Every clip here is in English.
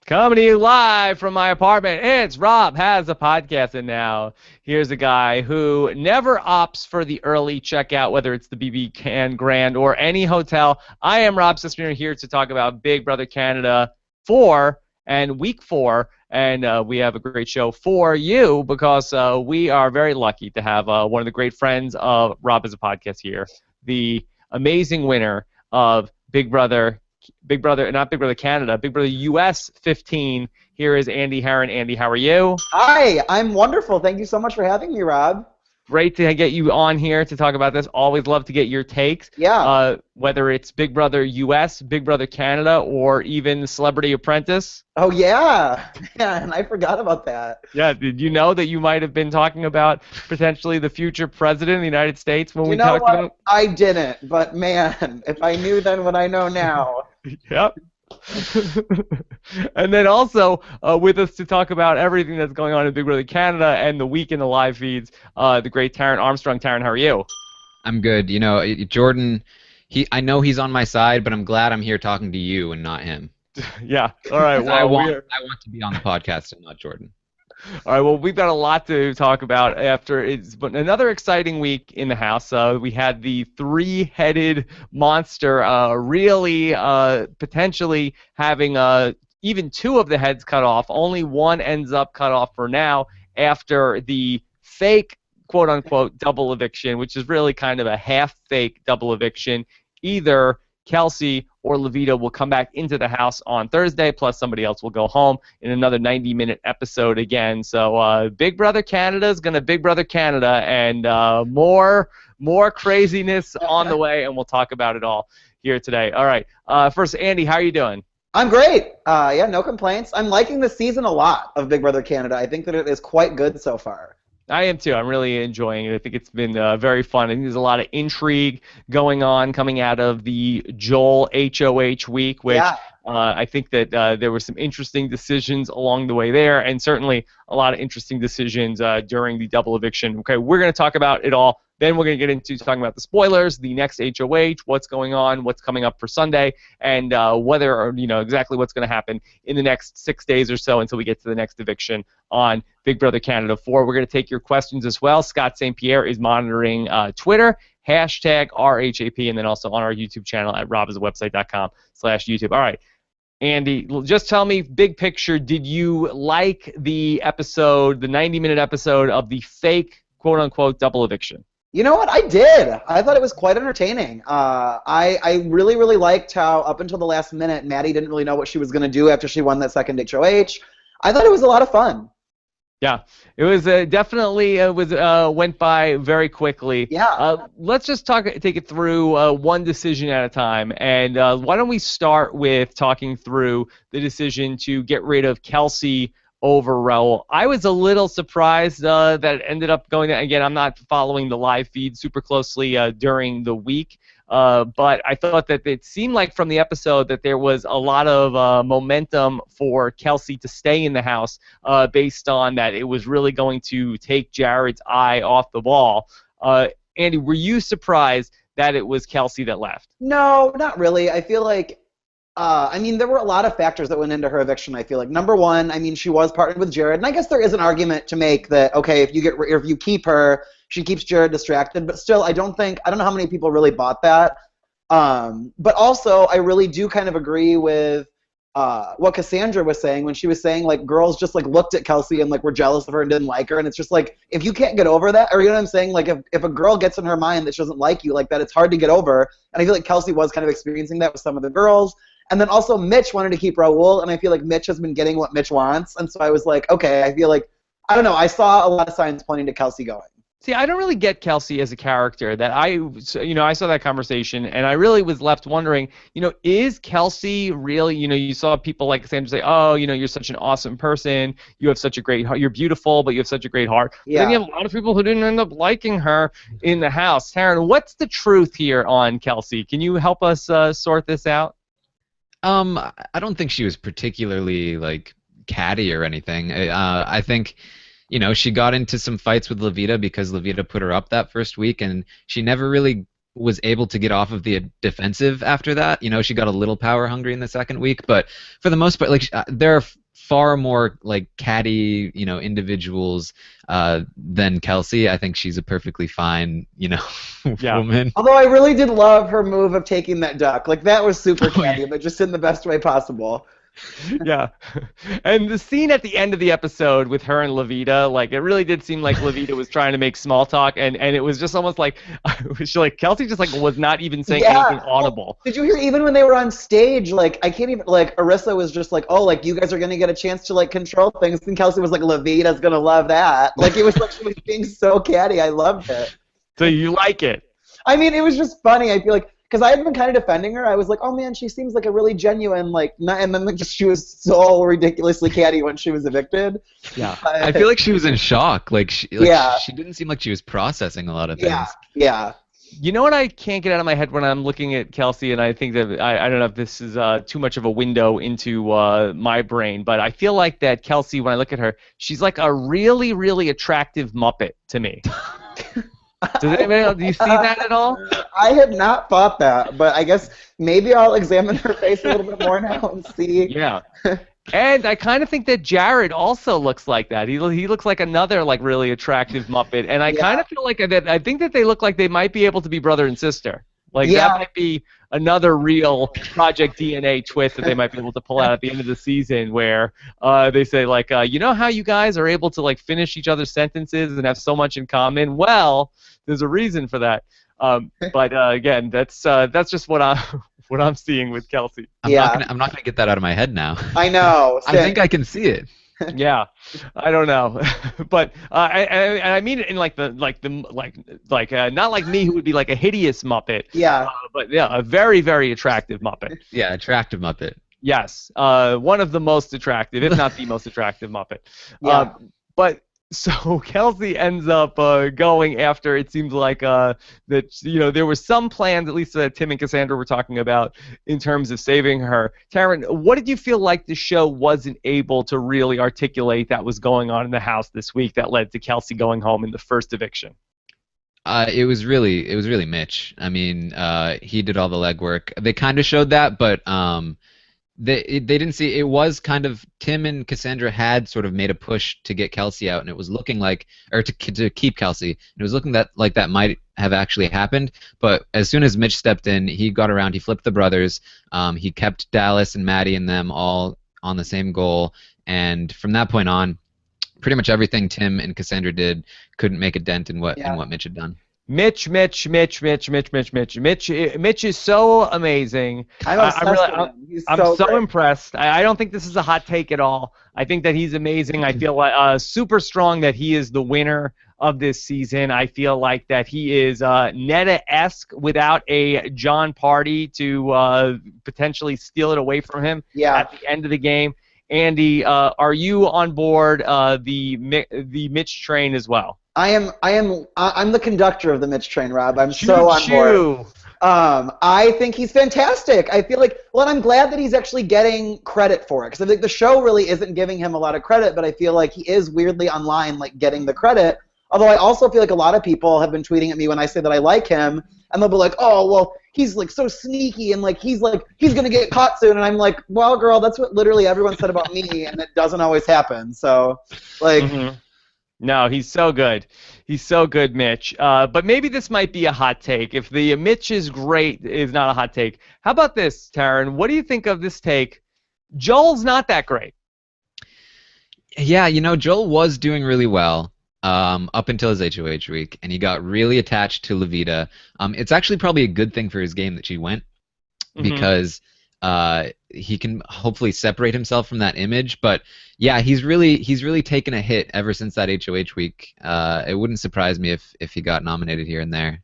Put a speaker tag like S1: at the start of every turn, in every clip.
S1: Coming to you live from my apartment, it's Rob Has a Podcast, and now here's a guy who never opts for the early checkout, whether it's the BB Can Grand or any hotel. I am Rob Cesternino here to talk about Big Brother Canada 4 and Week 4, and we have a great show for you because we are very lucky to have one of the great friends of Rob Has a Podcast here, the amazing winner of Big Brother, not Big Brother Canada, Big Brother US 15. Here is Andy Herron. Andy, how are you?
S2: Hi, I'm wonderful. Thank you so much for having me, Rob.
S1: Great to get you on here to talk about this. Always love to get your takes.
S2: Yeah.
S1: Whether it's Big Brother US, Big Brother Canada, or even Celebrity Apprentice.
S2: Oh, yeah. Man, I forgot about that.
S1: Yeah, did you know that you might have been talking about potentially the future president of the United States when we talked about?
S2: I didn't, but man, if I knew then what I know now.
S1: Yep. And then also with us to talk about everything that's going on in Big Brother Canada and the week in the live feeds, the great Taryn Armstrong. Taryn, how are you?
S3: I'm good. You know, Jordan, I know he's on my side, but I'm glad I'm here talking to you and not him.
S1: Yeah. All right. Well,
S3: I want to be on the podcast and not Jordan.
S1: All right, well, we've got a lot to talk about after it's but another exciting week in the house. We had the three-headed monster really potentially having even two of the heads cut off. Only one ends up cut off for now after the fake, quote-unquote, double eviction, which is really kind of a half-fake double eviction. Either Kelsey or Levita will come back into the house on Thursday, plus somebody else will go home in another 90-minute episode again. So Big Brother Canada is going to Big Brother Canada, and more craziness on the way, and we'll talk about it all here today. All right. First, Andy, how are you doing?
S2: I'm great. Yeah, no complaints. I'm liking the season a lot of Big Brother Canada. I think that it is quite good so far.
S1: I am too. I'm really enjoying it. I think it's been very fun. I think there's a lot of intrigue going on coming out of the Joel HOH week, which I think that there were some interesting decisions along the way there, and certainly a lot of interesting decisions during the double eviction. Okay, we're going to talk about it all. Then we're going to get into talking about the spoilers, the next HOH, what's going on, what's coming up for Sunday, and whether or exactly what's going to happen in the next 6 days or so until we get to the next eviction on Big Brother Canada 4. We're going to take your questions as well. Scott St. Pierre is monitoring Twitter, hashtag RHAP, and then also on our YouTube channel at robisawebsite.com/YouTube. All right. Andy, just tell me, big picture, did you like the episode, the 90-minute episode of the fake, quote-unquote, double eviction?
S2: You know what? I did. I thought it was quite entertaining. I really, really liked how up until the last minute, Maddie didn't really know what she was going to do after she won that second HOH. I thought it was a lot of fun.
S1: Yeah, it was definitely went by very quickly.
S2: Yeah.
S1: Let's just take it through one decision at a time, and why don't we start with talking through the decision to get rid of Kelsey over Raul. I was a little surprised that it ended up going. Again, I'm not following the live feed super closely during the week, but I thought that it seemed like from the episode that there was a lot of momentum for Kelsey to stay in the house based on that it was really going to take Jared's eye off the ball. Andy, were you surprised that it was Kelsey that left?
S2: No, not really. I feel like there were a lot of factors that went into her eviction, I feel like. Number one, she was partnered with Jared, and I guess there is an argument to make that, okay, if you keep her, she keeps Jared distracted, but still, I don't know how many people really bought that. But also, I really do kind of agree with what Cassandra was saying when she was saying, like, girls just, like, looked at Kelsey and, like, were jealous of her and didn't like her, and it's just, like, if you can't get over that, or you know what I'm saying, like, if a girl gets in her mind that she doesn't like you like that, it's hard to get over, and I feel like Kelsey was kind of experiencing that with some of the girls. And then also Mitch wanted to keep Raul, and I feel like Mitch has been getting what Mitch wants. And so I was like, okay, I feel like, I don't know, I saw a lot of signs pointing to Kelsey going.
S1: See, I don't really get Kelsey as a character. That I saw that conversation, and I really was left wondering, is Kelsey really, you saw people like Sandra say, oh, you're such an awesome person, you have such a great heart, you're beautiful, but you have such a great heart.
S2: Yeah.
S1: But then you have a lot of people who didn't end up liking her in the house. Taryn, what's the truth here on Kelsey? Can you help us sort this out?
S3: I don't think she was particularly, like, catty or anything. I think, she got into some fights with Levita because Levita put her up that first week, and she never really was able to get off of the defensive after that. You know, she got a little power hungry in the second week, but for the most part, like there are far more like catty, you know, individuals than Kelsey. I think she's a perfectly fine, you know, woman.
S2: Although I really did love her move of taking that duck. Like that was super catty, but just in the best way possible.
S1: Yeah. And the scene at the end of the episode with her and Levita, like it really did seem like Levita was trying to make small talk, and it was just almost like Kelsey just like was not even saying anything audible.
S2: Did you hear even when they were on stage, like I can't even, like Arissa was just like, oh, like you guys are gonna get a chance to like control things, and Kelsey was like, Levita's gonna love that. Like it was like she was being so catty. I loved it.
S1: So you like it?
S2: I mean, it was just funny. I feel like, because I had been kind of defending her. I was like, oh man, she seems like a really genuine, like, and then just she was so ridiculously catty when she was evicted.
S3: Yeah. I feel like she was in shock. Like, she didn't seem like she was processing a lot of things.
S2: Yeah.
S1: You know what I can't get out of my head when I'm looking at Kelsey, and I think that, I don't know if this is too much of a window into my brain, but I feel like that Kelsey, when I look at her, she's like a really, really attractive Muppet to me. Do you see that at all?
S2: I had not thought that, but I guess maybe I'll examine her face a little bit more now and see.
S1: Yeah. And I kind of think that Jared also looks like that. He looks like another like really attractive Muppet, and I kind of feel like that. I think that they look like they might be able to be brother and sister. Like that might be another real Project DNA twist that they might be able to pull out at the end of the season, where they say like, you know how you guys are able to like finish each other's sentences and have so much in common? Well, there's a reason for that. But again, that's just what I'm seeing with Kelsey.
S3: I'm not gonna get that out of my head now.
S2: I know.
S3: I think I can see it.
S1: Yeah, I don't know, but I mean it in like not like me, who would be like a hideous Muppet.
S2: Yeah.
S1: But yeah, a very, very attractive Muppet.
S3: Yeah, attractive Muppet.
S1: Yes, one of the most attractive, if not the most attractive Muppet.
S2: Yeah.
S1: But so Kelsey ends up going after, it seems like that, you know, there were some plans, at least Tim and Cassandra were talking about, in terms of saving her. Taryn, what did you feel like the show wasn't able to really articulate that was going on in the house this week that led to Kelsey going home in the first eviction?
S3: It was really Mitch. I mean, he did all the legwork. They kind of showed that, but they didn't see. It was kind of, Tim and Cassandra had sort of made a push to get Kelsey out, and it was looking like, or to keep Kelsey. And it was looking like that might have actually happened. But as soon as Mitch stepped in, he got around. He flipped the brothers. He kept Dallas and Maddie and them all on the same goal. And from that point on, pretty much everything Tim and Cassandra did couldn't make a dent in what Mitch had done. Mitch
S1: is so amazing. I'm so impressed. I don't think this is a hot take at all. I think that he's amazing. I feel like super strong that he is the winner of this season. I feel like that he is Netta-esque without a John Party to potentially steal it away from him at the end of the game. Andy, are you on board the Mitch train as well?
S2: I'm the conductor of the Mitch train, Rob. I'm so on board. I think he's fantastic. I feel like, well, I'm glad that he's actually getting credit for it, because I think the show really isn't giving him a lot of credit, but I feel like he is weirdly online, like getting the credit. Although I also feel like a lot of people have been tweeting at me when I say that I like him, and they'll be like, oh, well, he's like so sneaky, and like he's gonna get caught soon, and I'm like, well, girl, that's what literally everyone said about me, and it doesn't always happen. So, like.
S1: Mm-hmm. No, he's so good. He's so good, Mitch. But maybe this might be a hot take. If the Mitch is great is not a hot take. How about this, Taryn? What do you think of this take? Joel's not that great.
S3: Yeah, you know, Joel was doing really well up until his HOH week, and he got really attached to Levita. It's actually probably a good thing for his game that she went, because he can hopefully separate himself from that image. But yeah, he's really taken a hit ever since that HOH week. It wouldn't surprise me if he got nominated here and there.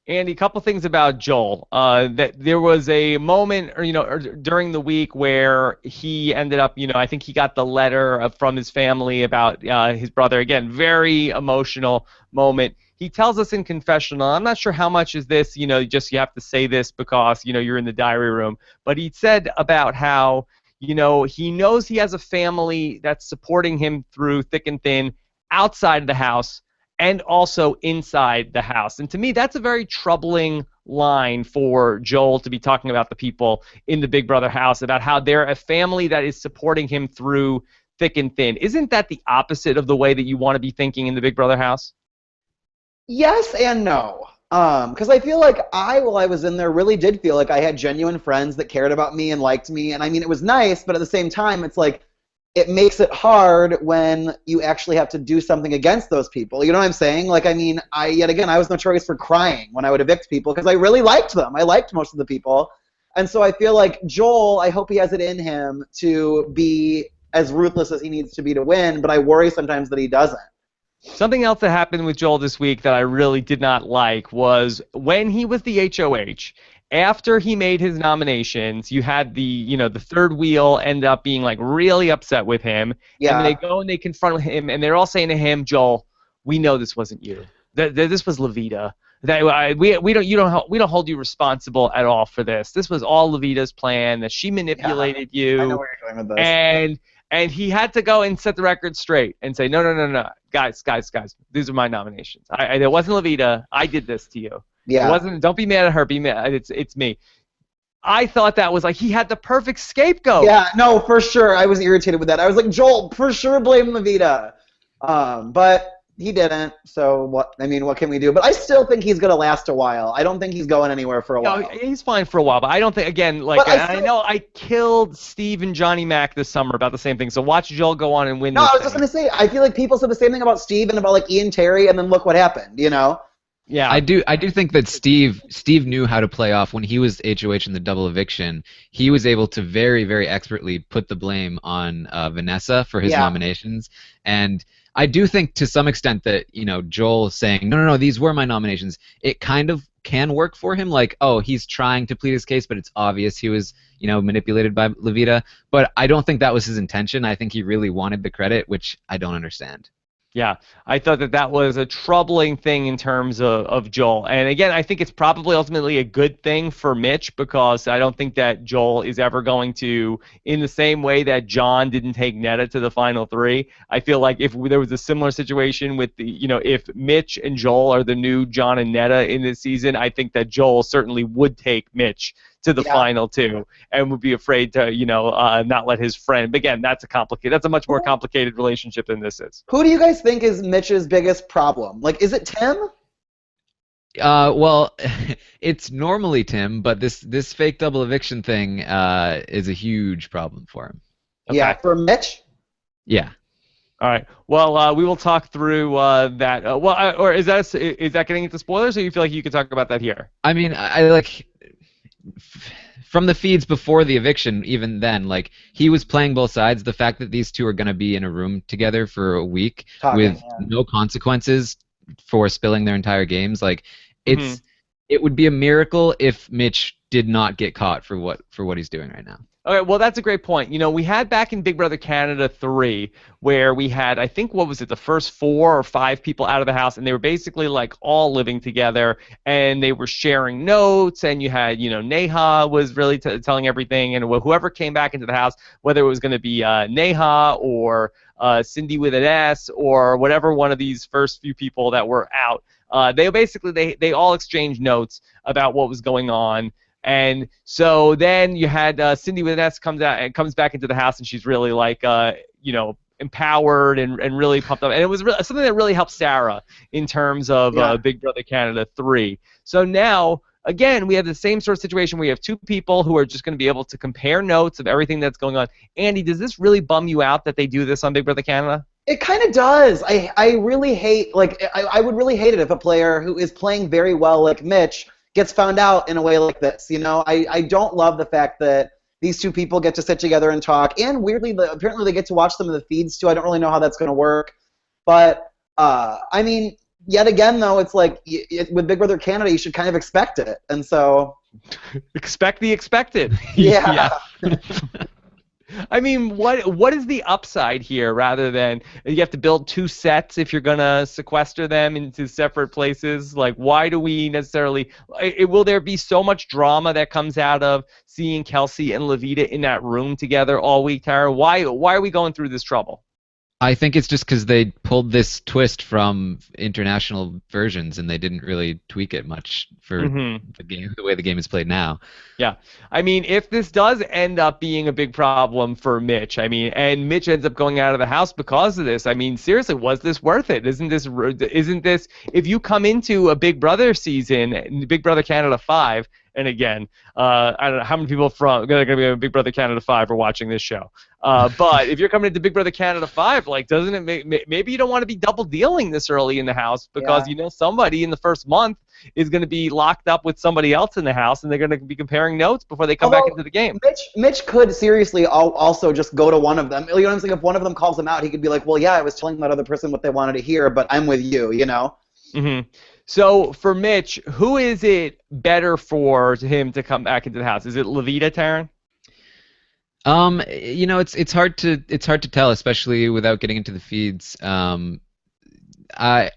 S1: Andy, a couple things about Joel. That there was a moment, or during the week where he ended up, I think he got the letter from his family about his brother. Again, very emotional moment. He tells us in confessional, I'm not sure how much is this, just you have to say this because, you're in the diary room. But he said about how, he knows he has a family that's supporting him through thick and thin outside of the house and also inside the house. And to me, that's a very troubling line for Joel to be talking about the people in the Big Brother house, about how they're a family that is supporting him through thick and thin. Isn't that the opposite of the way that you want to be thinking in the Big Brother house?
S2: Yes and no. Because I feel like while I was in there, really did feel like I had genuine friends that cared about me and liked me. And I mean, it was nice, but at the same time, it's like, it makes it hard when you actually have to do something against those people. You know what I'm saying? Like, I mean, yet again, I was notorious for crying when I would evict people because I really liked them. I liked most of the people. And so I feel like Joel, I hope he has it in him to be as ruthless as he needs to be to win, but I worry sometimes that he doesn't.
S1: Something else that happened with Joel this week that I really did not like was when he was the HOH, after he made his nominations, you had the third wheel end up being like really upset with him.
S2: Yeah.
S1: And they go and they confront him, and they're all saying to him, Joel, we know this wasn't you. This was Levita. We don't hold you responsible at all for this. This was all Levita's plan, that she manipulated you.
S2: I know where you're going with this.
S1: And he had to go and set the record straight and say, no, guys, these are my nominations. It wasn't Levita. I did this to you.
S2: Yeah.
S1: It wasn't. Don't be mad at her. Be mad. It's me. I thought that was like he had the perfect scapegoat.
S2: Yeah, no, for sure. I was irritated with that. I was like, Joel, for sure blame Levita. But he didn't. So what? I mean, what can we do? But I still think he's gonna last a while. I don't think he's going anywhere for a while.
S1: No, he's fine for a while, but I don't think. Again, like I know I killed Steve and Johnny Mac this summer about the same thing. So watch Joel go on and win.
S2: No, I was just gonna say. I feel like people said the same thing about Steve and about like Ian Terry, and then look what happened. You know.
S1: Yeah,
S3: I do think that Steve knew how to play off when he was HOH in the double eviction. He was able to very, very expertly put the blame on Vanessa for his nominations, and I do think to some extent that Joel saying no, these were my nominations. It kind of can work for him. Like, oh, he's trying to plead his case, but it's obvious he was manipulated by Levita. But I don't think that was his intention. I think he really wanted the credit, which I don't understand.
S1: Yeah, I thought that was a troubling thing in terms of Joel. And again, I think it's probably ultimately a good thing for Mitch, because I don't think that Joel is ever going to, in the same way that John didn't take Netta to the final three, I feel like if there was a similar situation with if Mitch and Joel are the new John and Netta in this season, I think that Joel certainly would take Mitch to the final two, and would be afraid to, not let his friend. But again, that's a much more complicated relationship than this is.
S2: Who do you guys think is Mitch's biggest problem? Like, is it Tim?
S3: Well, it's normally Tim, but this fake double eviction thing is a huge problem for him.
S1: Okay.
S2: Yeah, for Mitch?
S3: Yeah.
S1: All right. Well, we will talk through that. Or is that getting into spoilers, or you feel like you could talk about that here?
S3: I mean, I like from the feeds before the eviction, even then, like, he was playing both sides. The fact that these two are going to be in a room together for a week with no consequences for spilling their entire games, like, it would be a miracle if Mitch did not get caught for what he's doing right now.
S1: Okay, well, that's a great point. We had back in Big Brother Canada 3 where we had, I think, what was it, the first 4 or 5 people out of the house, and they were basically like all living together, and they were sharing notes, and you had, Neha was really telling everything, and whoever came back into the house, whether it was going to be Neha or Cindy with an S or whatever one of these first few people that were out, they all exchanged notes about what was going on. And so then you had Cindy with an S comes back into the house, and she's really like, empowered and really pumped up. And it was something that really helped Sarah in terms of Big Brother Canada 3. So now, again, we have the same sort of situation where you have two people who are just going to be able to compare notes of everything that's going on. Andy, does this really bum you out that they do this on Big Brother Canada?
S2: It kind of does. I really hate, I would really hate it if a player who is playing very well like Mitch gets found out in a way like this. I don't love the fact that these two people get to sit together and talk, and weirdly, apparently they get to watch some of the feeds too. I don't really know how that's going to work, but I mean, yet again though, it's like with Big Brother Canada, you should kind of expect it, and so
S1: expect the expected.
S2: Yeah.
S1: I mean, what is the upside here, rather than you have to build 2 sets if you're going to sequester them into separate places? Like, why do we necessarily will there be so much drama that comes out of seeing Kelsey and Levita in that room together all week, Tara? Why are we going through this trouble?
S3: I think it's just because they pulled this twist from international versions and they didn't really tweak it much for
S1: Mm-hmm.
S3: the game, the way the game is played now.
S1: Yeah. I mean, if this does end up being a big problem for Mitch, I mean, and Mitch ends up going out of the house because of this, I mean, seriously, was this worth it? Isn't this, if you come into a Big Brother season, Big Brother Canada 5, and again, I don't know how many people from going to be a Big Brother Canada 5 are watching this show. But if you're coming into Big Brother Canada 5, like, doesn't it maybe you don't want to be double dealing this early in the house because
S2: Yeah.
S1: somebody in the first month is going to be locked up with somebody else in the house, and they're going to be comparing notes before they come back into the game.
S2: Mitch could seriously also just go to one of them. You know what I'm saying? If one of them calls him out, he could be like, well, yeah, I was telling that other person what they wanted to hear, but I'm with you, you know?
S1: Mm-hmm. So for Mitch, who is it better for him to come back into the house? Is it Levita, Taryn?
S3: It's hard to tell, especially without getting into the feeds. I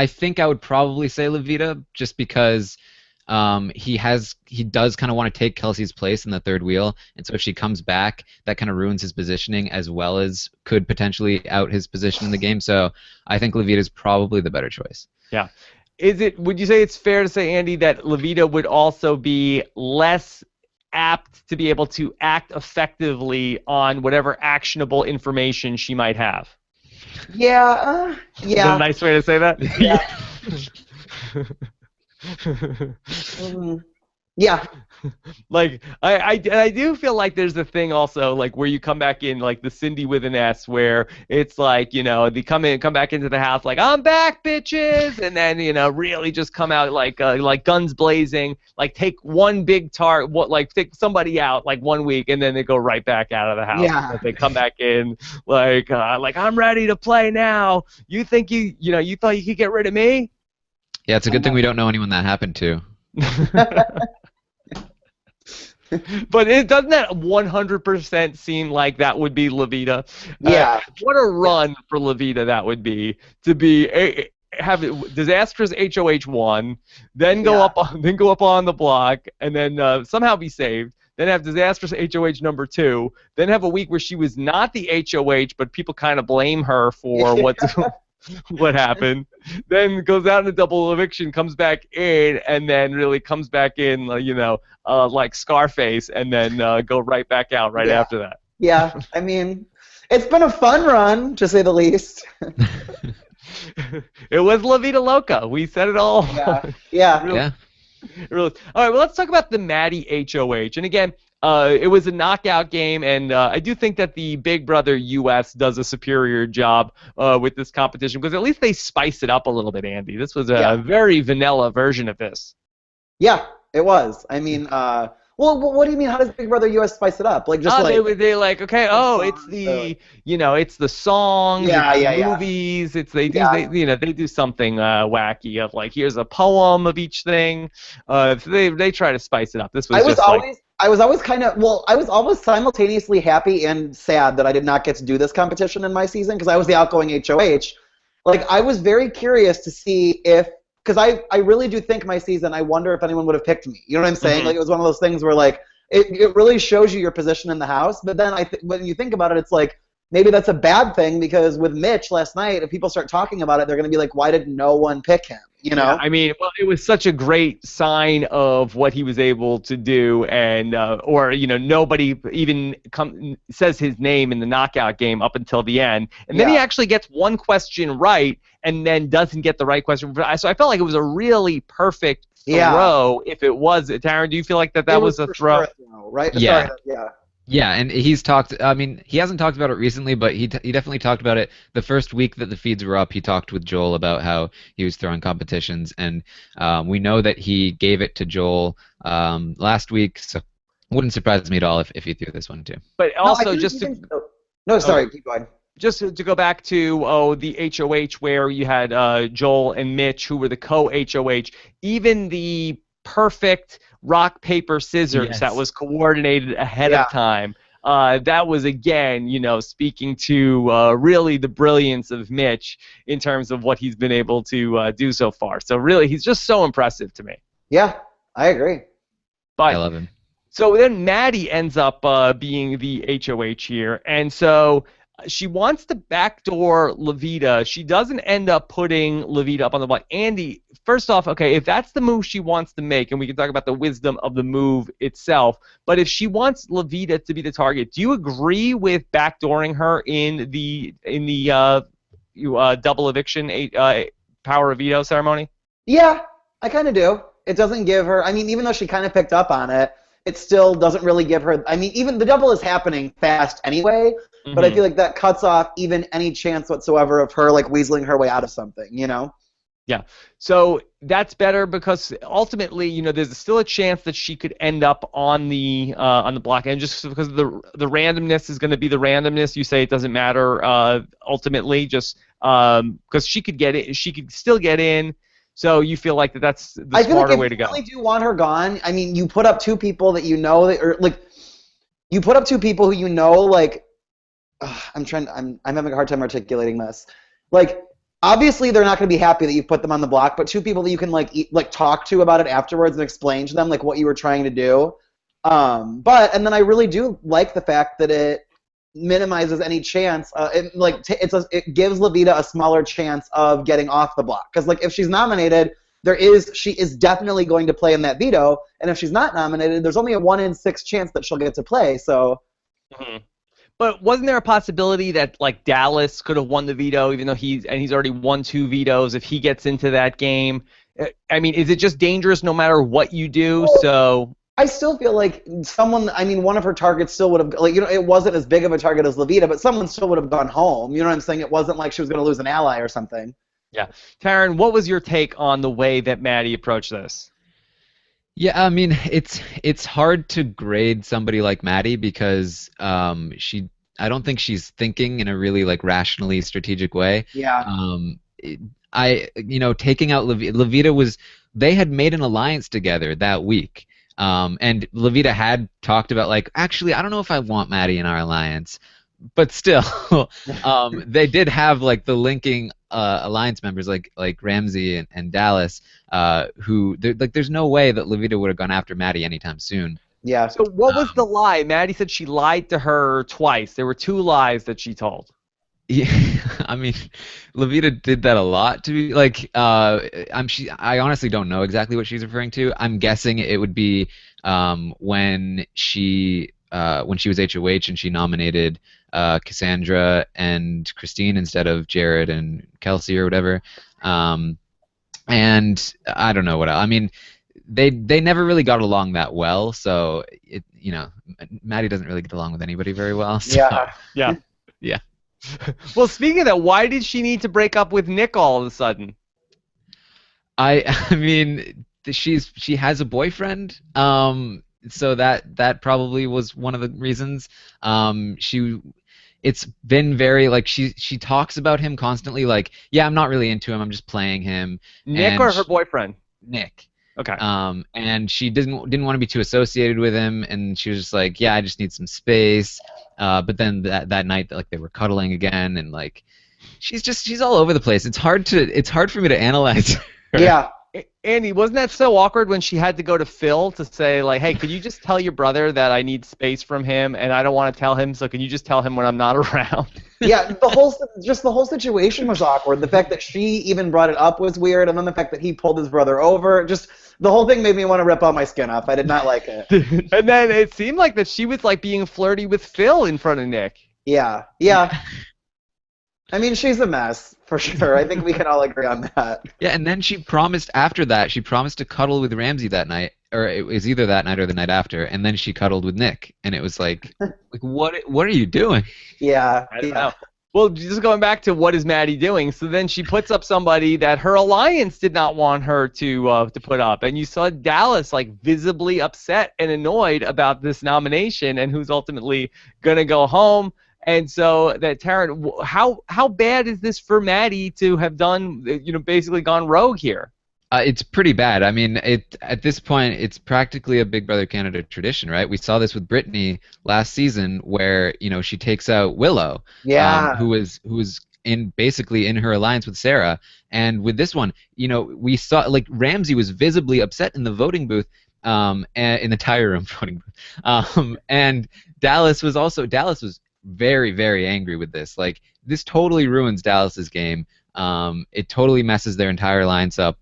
S3: think I would probably say Levita just because he does kind of want to take Kelsey's place in the third wheel, and so if she comes back, that kind of ruins his positioning as well as could potentially out his position in the game. So I think Levita is probably the better choice.
S1: Yeah. Would you say it's fair to say, Andy, that Levita would also be less apt to be able to act effectively on whatever actionable information she might have?
S2: Yeah,
S1: Is that a
S2: yeah.
S1: nice way to say that?
S2: Yeah. Mhm. Yeah.
S1: Like I do feel like there's a thing also like where you come back in like the Cindy with an S where it's like they come back into the house like I'm back bitches, and then really just come out like guns blazing, like take one big like take somebody out like 1 week, and then they go right back out of the house.
S2: Yeah.
S1: But they come back in like I'm ready to play now. You think you thought you could get rid of me?
S3: Yeah, it's a good thing we don't know anyone that happened to.
S1: But it doesn't that 100% seem like that would be Levita?
S2: Yeah.
S1: What a run for Levita that would be to have disastrous HOH 1, then go up on the block, and then somehow be saved. Then have disastrous HOH number 2. Then have a week where she was not the HOH, but people kind of blame her for what happened. Then goes out in a double eviction, comes back in, and then really comes back in, like Scarface, and then go right back out after that.
S2: Yeah, I mean, it's been a fun run, to say the least.
S1: It was La Vida Loca. We said it all.
S2: Yeah.
S3: Yeah.
S1: All right, well, let's talk about the Maddie HOH. And again, it was a knockout game, and I do think that the Big Brother US does a superior job with this competition because at least they spice it up a little bit, Andy. This was a very vanilla version of this.
S2: Yeah, it was. I mean, well, what do you mean? How does Big Brother US spice it up? Like just
S1: they like okay, it's the it's the songs, movies, they do something wacky of like here's a poem of each thing. So they try to spice it up. This was
S2: I was always simultaneously happy and sad that I did not get to do this competition in my season because I was the outgoing HOH. Like I was very curious to see because I really do think my season, I wonder if anyone would have picked me. You know what I'm saying?
S1: Mm-hmm.
S2: Like it was one of those things where like it really shows you your position in the house. But then when you think about it, it's like maybe that's a bad thing because with Mitch last night, if people start talking about it, they're going to be like, why did no one pick him? You know?
S1: Yeah, I mean, well, it was such a great sign of what he was able to do, and nobody even says his name in the knockout game up until the end, and then he actually gets one question right, and then doesn't get the right question. So I felt like it was a really perfect throw. If it was, Taryn, do you feel like that was a throw?
S2: Sure a throw, right?
S3: Yeah.
S2: Sorry,
S3: Yeah, and he's talked. I mean, he hasn't talked about it recently, but he definitely talked about it the first week that the feeds were up. He talked with Joel about how he was throwing competitions, and we know that he gave it to Joel last week. So it wouldn't surprise me at all if he threw this one too.
S1: But also,
S2: keep going.
S1: Just to go back to the HOH where you had Joel and Mitch who were the co-HOH, even the perfect rock, paper, scissors that was coordinated ahead of time. That was, again, speaking to really the brilliance of Mitch in terms of what he's been able to do so far. So really, he's just so impressive to me.
S2: Yeah, I agree.
S3: I love him.
S1: So then Maddie ends up being the HOH here. And so she wants to backdoor Levita. She doesn't end up putting Levita up on the block. Andy, first off, okay, if that's the move she wants to make, and we can talk about the wisdom of the move itself, but if she wants Levita to be the target, do you agree with backdooring her in the double eviction power of veto ceremony?
S2: Yeah, I kind of do. It doesn't give her. I mean, even though she kind of picked up on it, it still doesn't really give her. I mean, even the double is happening fast anyway, but I feel like that cuts off even any chance whatsoever of her like weaseling her way out of something, you know?
S1: Yeah. So that's better because ultimately, you know, there's still a chance that she could end up on the block, and just because the randomness is going to be the randomness. You say it doesn't matter ultimately, just because she could get it, she could still get in. So you feel like that's the smarter way to go.
S2: I really do want her gone. I mean, you put up two people that you know, or like, you put up two people who you know, like, I'm having a hard time articulating this. Like, obviously they're not going to be happy that you put them on the block, but two people that you can like talk to about it afterwards and explain to them like what you were trying to do. And then I really do like the fact that it minimizes any chance. It gives Levita a smaller chance of getting off the block, because like if she's nominated, she is definitely going to play in that veto, and if she's not nominated, there's only a 1 in 6 chance that she'll get to play. So.
S1: Mm-hmm. But wasn't there a possibility that like Dallas could have won the veto, even though he's already won 2 vetoes if he gets into that game? I mean, is it just dangerous no matter what you do? So
S2: I still feel like one of her targets still would have, like, you know, it wasn't as big of a target as Levita, but someone still would have gone home. You know what I'm saying? It wasn't like she was going to lose an ally or something.
S1: Yeah. Taryn, what was your take on the way that Maddie approached this?
S3: Yeah, I mean, it's hard to grade somebody like Maddie because I don't think she's thinking in a really like rationally strategic way.
S2: Yeah.
S3: Taking out Levita they had made an alliance together that week. And Levita had talked about like, actually, I don't know if I want Maddie in our alliance, but still, they did have like the linking alliance members like Ramsey and Dallas, who there's no way that Levita would have gone after Maddie anytime soon.
S2: Yeah.
S1: So what was the lie? Maddie said she lied to her twice. There were 2 lies that she told.
S3: Yeah, I mean, Levita did that a lot to be like. I honestly don't know exactly what she's referring to. I'm guessing it would be when she was HOH and she nominated Cassandra and Christine instead of Jared and Kelsey or whatever. And I don't know what else. I mean, they never really got along that well. So Maddie doesn't really get along with anybody very well. So,
S1: yeah.
S3: Yeah.
S1: Well, speaking of that, why did she need to break up with Nick all of a sudden?
S3: I mean, she has a boyfriend, so that probably was one of the reasons. It's been very like she talks about him constantly, like, yeah, I'm not really into him, I'm just playing him.
S1: Nick or her boyfriend?
S3: Nick.
S1: Okay.
S3: And she didn't want to be too associated with him, and she was just like, yeah, I just need some space. But then that night, like, they were cuddling again, and like, she's all over the place. It's hard for me to analyze her.
S2: Yeah.
S1: Andy, wasn't that so awkward when she had to go to Phil to say, like, hey, could you just tell your brother that I need space from him and I don't want to tell him, so can you just tell him when I'm not around?
S2: Yeah, the whole situation was awkward. The fact that she even brought it up was weird, and then the fact that he pulled his brother over, just the whole thing made me want to rip all my skin off. I did not like it.
S1: And then it seemed like that she was like being flirty with Phil in front of Nick.
S2: Yeah. I mean, she's a mess, for sure. I think we can all agree on that.
S3: Yeah, and then she promised to cuddle with Ramsey that night, or it was either that night or the night after, and then she cuddled with Nick, and it was like what are you doing?
S2: Yeah.
S1: I don't know. Well, just going back to what is Maddie doing, so then she puts up somebody that her alliance did not want her to put up, and you saw Dallas like visibly upset and annoyed about this nomination, and who's ultimately gonna go home. And so that Taryn, how bad is this for Maddie to have done, basically gone rogue here?
S3: It's pretty bad. I mean, at this point, it's practically a Big Brother Canada tradition, right? We saw this with Brittany last season, where she takes out Willow, who was basically in her alliance with Sarah, and with this one, we saw like Ramsey was visibly upset in the voting booth, and in the tire room voting booth, and Dallas was very, very angry with this. Like, this totally ruins Dallas's game. It totally messes their entire lines up.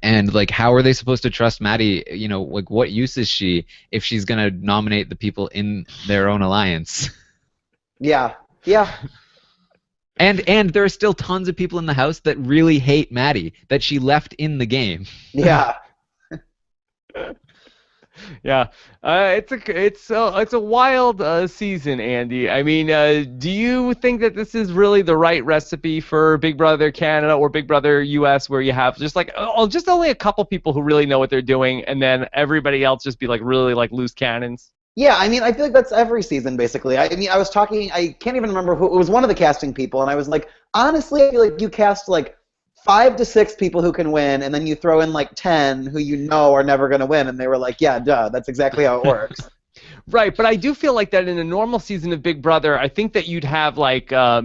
S3: And like, how are they supposed to trust Maddie? You know, like, what use is she if she's gonna nominate the people in their own alliance?
S2: Yeah, yeah.
S3: And there are still tons of people in the house that really hate Maddie that she left in the game.
S2: Yeah.
S1: Yeah, it's a wild season, Andy. I mean, do you think that this is really the right recipe for Big Brother Canada or Big Brother US, where you have just like just only a couple people who really know what they're doing, and then everybody else just be like really like loose cannons?
S2: Yeah, I mean, I feel like that's every season, basically. I mean, I was talking, I can't even remember who, it was one of the casting people, and I was like, honestly, I feel like you cast like 5 to 6 people who can win, and then you throw in like 10 who you know are never going to win, and they were like, yeah, duh, that's exactly how it works.
S1: Right, but I do feel like that in a normal season of Big Brother, I think that you'd have like, a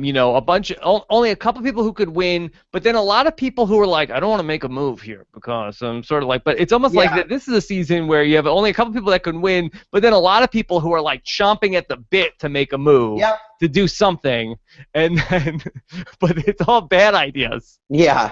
S1: bunch, only a couple people who could win, but then a lot of people who are like, I don't want to make a move here because I'm sort of like, but it's almost like that this is a season where you have only a couple people that can win, but then a lot of people who are like chomping at the bit to make a move, to do something, and then, but it's all bad ideas.
S2: Yeah.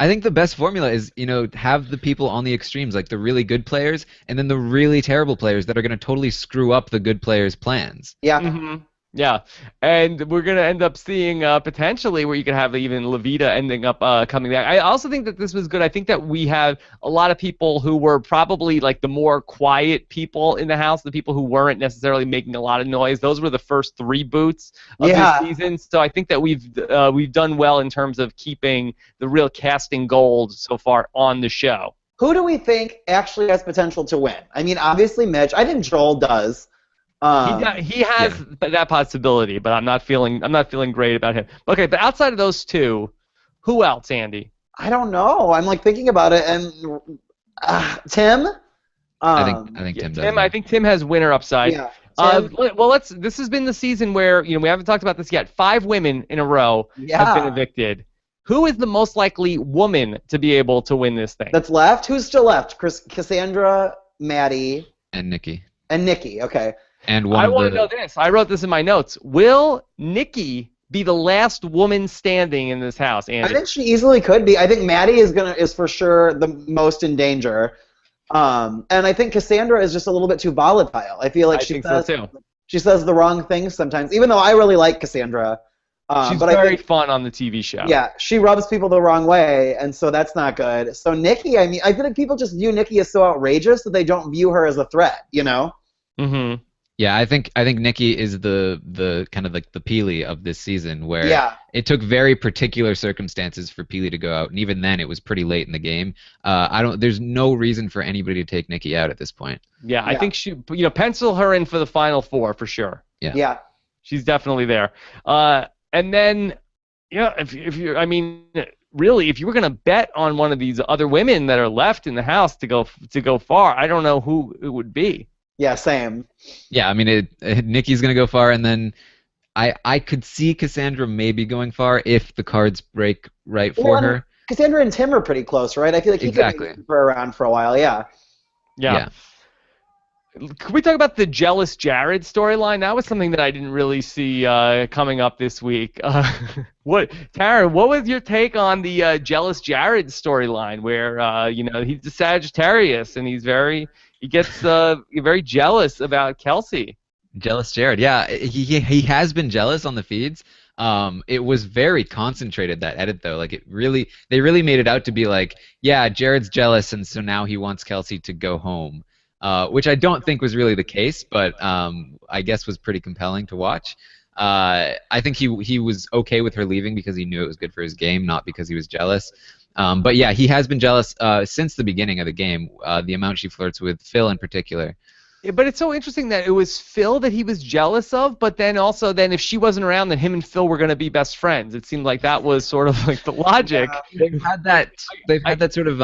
S3: I think the best formula is, have the people on the extremes, like the really good players, and then the really terrible players that are going to totally screw up the good players' plans.
S2: Yeah.
S1: Mm-hmm. Yeah, and we're going to end up seeing potentially where you could have even Levita ending up coming back. I also think that this was good. I think that we have a lot of people who were probably like the more quiet people in the house, the people who weren't necessarily making a lot of noise. Those were the first 3 boots of this season. So I think that we've done well in terms of keeping the real casting gold so far on the show.
S2: Who do we think actually has potential to win? I mean, obviously Mitch. I think Joel does.
S1: He has that possibility, but I'm not feeling great about him. Okay, but outside of those 2, who else, Andy?
S2: I don't know. I'm like thinking about it, and Tim.
S3: I think Tim does.
S1: I think Tim has winner upside.
S2: Yeah.
S1: Well, this has been the season where we haven't talked about this yet. 5 women in a row have been evicted. Who is the most likely woman to be able to win this thing?
S2: That's left. Who's still left? Cassandra, Maddie,
S3: and Nikki.
S2: Okay.
S3: And
S1: I want to know this. I wrote this in my notes. Will Nikki be the last woman standing in this house, Andy?
S2: I think she easily could be. I think Maddie is for sure the most in danger. And I think Cassandra is just a little bit too volatile. I feel like she says the wrong things sometimes, even though I really like Cassandra.
S1: She's very fun on the TV show.
S2: Yeah, she rubs people the wrong way, and so that's not good. So Nikki, I mean, I feel like people just view Nikki as so outrageous that they don't view her as a threat,
S1: Mm-hmm.
S3: Yeah, I think Nikki is the kind of like the Peely of this season, where it took very particular circumstances for Peely to go out, and even then it was pretty late in the game. There's no reason for anybody to take Nikki out at this point.
S1: Yeah, I think she, pencil her in for the final 4 for sure.
S2: Yeah.
S1: She's definitely there. And then, if you, I mean, really, if you were gonna bet on one of these other women that are left in the house to go far, I don't know who it would be.
S2: Yeah, same.
S3: Yeah, I mean, Nikki's going to go far, and then I could see Cassandra maybe going far if the cards break right for her.
S2: Cassandra and Tim are pretty close, right? I feel like he could keep her around for a while, yeah.
S1: Could we talk about the jealous Jared storyline? That was something that I didn't really see coming up this week. Taryn, what was your take on the jealous Jared storyline, where he's the Sagittarius and he gets very jealous about Kelsey?
S3: Jealous Jared, yeah, he has been jealous on the feeds. It was very concentrated, that edit, though. Like, they really made it out to be like, yeah, Jared's jealous, and so now he wants Kelsey to go home. Which I don't think was really the case, but I guess was pretty compelling to watch. I think he was okay with her leaving because he knew it was good for his game, not because he was jealous. But yeah, he has been jealous since the beginning of the game, the amount she flirts with Phil in particular.
S1: Yeah, but it's so interesting that it was Phil that he was jealous of, but then also if she wasn't around, then him and Phil were going to be best friends. It seemed like that was sort of like the logic.
S3: Yeah, they've had that sort of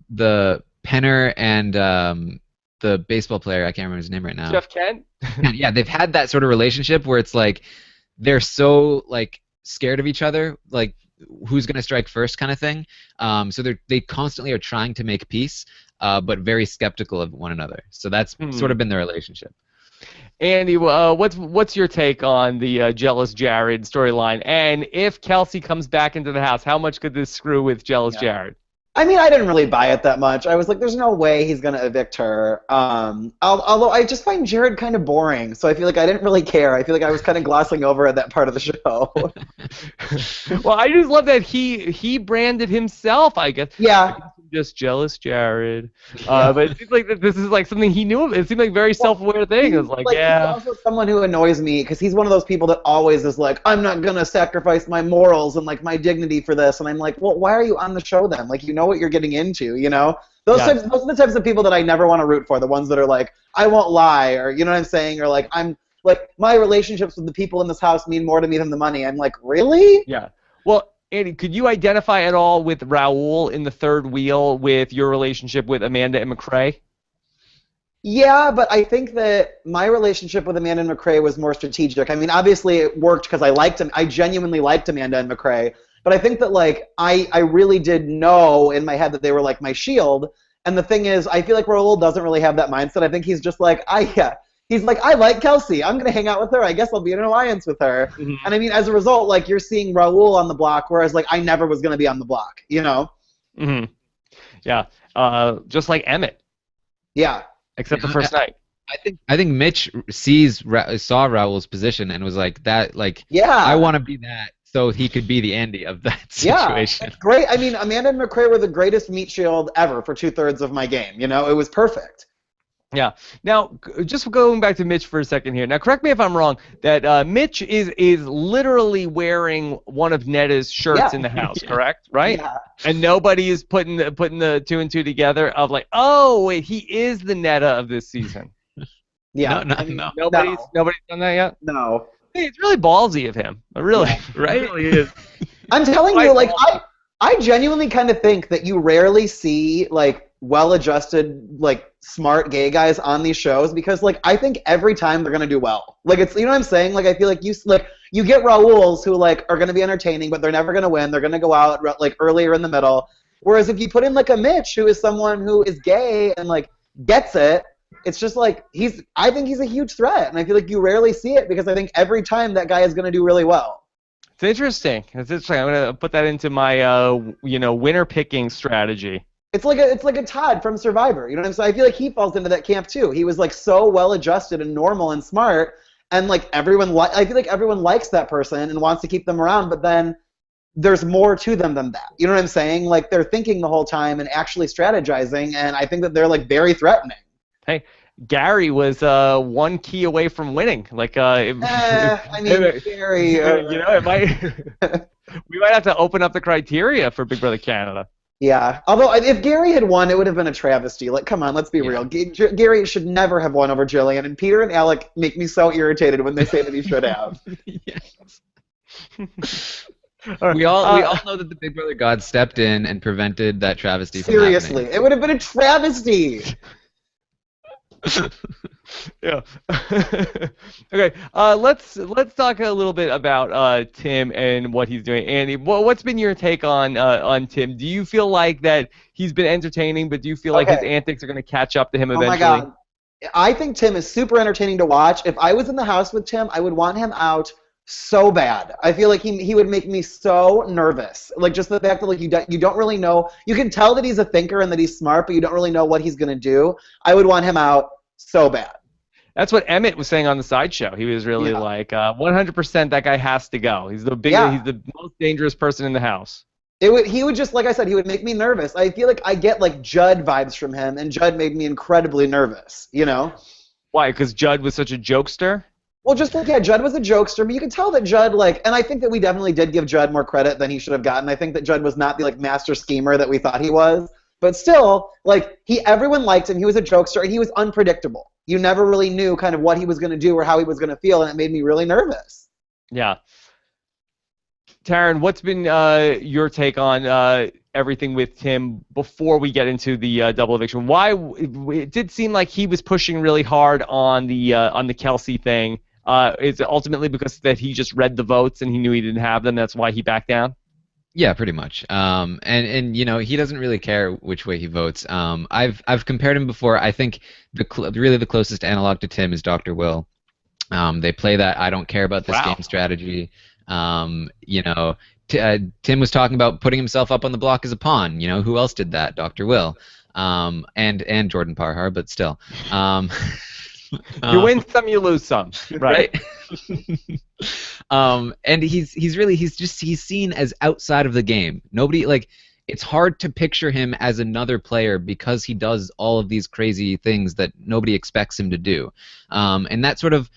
S3: the Penner and the baseball player, I can't remember his name right now.
S1: Jeff Kent?
S3: Yeah, they've had that sort of relationship where it's like they're so like scared of each other, like who's going to strike first kind of thing. So they constantly are trying to make peace, but very skeptical of one another. So that's sort of been their relationship.
S1: Andy, what's your take on the jealous Jared storyline? And if Kelsey comes back into the house, how much could this screw with jealous Jared?
S2: I mean, I didn't really buy it that much. I was like, there's no way he's going to evict her. Although I just find Jared kind of boring, so I feel like I didn't really care. I feel like I was kind of glossing over at that part of the show.
S1: Well, I just love that he branded himself, I guess.
S2: Yeah.
S1: Just jealous Jared. But it seems like this is like something he knew of. It seemed like a very self-aware thing. It was like, yeah.
S2: He's also someone who annoys me because he's one of those people that always is like, I'm not going to sacrifice my morals and like my dignity for this. And I'm like, well, why are you on the show then? Like, you know what you're getting into, you know? Those are the types of people that I never want to root for. The ones that are like, I won't lie, or you know what I'm saying? Or like, I'm like, my relationships with the people in this house mean more to me than the money. I'm like, really?
S1: Yeah. Well, Andy, could you identify at all with Raul in the third wheel with your relationship with Amanda and McCrae?
S2: Yeah, but I think that my relationship with Amanda and McCrae was more strategic. I mean, obviously it worked because I liked him. I genuinely liked Amanda and McCrae. But I think that like I really did know in my head that they were like my shield. And the thing is, I feel like Raul doesn't really have that mindset. I think he's just like, he's like, I like Kelsey. I'm going to hang out with her. I guess I'll be in an alliance with her. Mm-hmm. And I mean, as a result, like, you're seeing Raul on the block, whereas, like, I never was going to be on the block, you know?
S1: Mm-hmm. Yeah. Just like Emmett.
S2: Yeah.
S1: Except the first night.
S3: I think Mitch saw Raul's position and was like, I want to be that, so he could be the Andy of that situation.
S2: Yeah, great. I mean, Amanda and McCrae were the greatest meat shield ever for 2/3 of my game, you know? It was perfect.
S1: Yeah. Now, just going back to Mitch for a second here. Now, correct me if I'm wrong. That Mitch is literally wearing one of Netta's shirts in the house, correct? Right?
S2: Yeah.
S1: And nobody is putting the two and two together of like, oh wait, he is the Netta of this season.
S2: Yeah.
S1: No. Nobody's done that yet.
S2: No.
S1: Hey, it's really ballsy of him. Really, right? It really is.
S2: I'm telling you, like, I genuinely kind of think that you rarely see like well-adjusted, like, smart gay guys on these shows because, like, I think every time they're gonna do well. Like, it's, you know what I'm saying? Like, I feel like you get Raul's who like are gonna be entertaining, but they're never gonna win. They're gonna go out like earlier in the middle. Whereas if you put in like a Mitch who is someone who is gay and like gets it, it's just like I think he's a huge threat, and I feel like you rarely see it because I think every time that guy is gonna do really well.
S1: It's interesting. I'm gonna put that into my winner picking strategy.
S2: It's like a Todd from Survivor. You know what I'm saying? I feel like he falls into that camp too. He was like so well adjusted and normal and smart, and like I feel like everyone likes that person and wants to keep them around. But then there's more to them than that. You know what I'm saying? Like they're thinking the whole time and actually strategizing, and I think that they're like very threatening.
S1: Hey, Gary was one key away from winning. Like
S2: I mean, Gary.
S1: It might. We might have to open up the criteria for Big Brother Canada.
S2: Yeah, although if Gary had won, it would have been a travesty. Like, come on, let's be real. Gary should never have won over Jillian, and Peter and Alec make me so irritated when they say that he should have.
S3: We all know that the Big Brother God stepped in and prevented that travesty from happening.
S2: Seriously, it would have been a travesty.
S1: Yeah. Okay. Let's talk a little bit about Tim and what he's doing. Andy, what's been your take on Tim? Do you feel like that he's been entertaining, but do you feel like his antics are going to catch up to him eventually?
S2: Oh my God. I think Tim is super entertaining to watch. If I was in the house with Tim, I would want him out so bad. I feel like he would make me so nervous. Like just the fact that like you don't really know. You can tell that he's a thinker and that he's smart, but you don't really know what he's going to do. I would want him out so bad.
S1: That's what Emmett was saying on the sideshow. He was really like, 100% that guy has to go. He's the he's the most dangerous person in the house.
S2: He would just, like I said, he would make me nervous. I feel like I get like Judd vibes from him, and Judd made me incredibly nervous, you know?
S1: Why? Because Judd was such a jokester?
S2: Well, just like, Judd was a jokester, but you could tell that Judd, like, and I think that we definitely did give Judd more credit than he should have gotten. I think that Judd was not the, like, master schemer that we thought he was. But still, like, everyone liked him. He was a jokester, and he was unpredictable. You never really knew kind of what he was going to do or how he was going to feel, and it made me really nervous. Yeah.
S1: Taryn, what's been your take on everything with Tim before we get into the double eviction? Why it did seem like he was pushing really hard on the Kelsey thing. Is it ultimately because that he just read the votes and he knew he didn't have them? That's why he backed down.
S3: Yeah, pretty much. And you know, he doesn't really care which way he votes. I've compared him before. I think really the closest analog to Tim is Dr. Will. They play that I don't care about this game strategy. You know, Tim was talking about putting himself up on the block as a pawn. You know, who else did that? Dr. Will, and Jordan Parhar, but still.
S1: You win some, you lose some, right?
S3: And he's seen as outside of the game. Nobody like. It's hard to picture him as another player because he does all of these crazy things that nobody expects him to do, and that sort of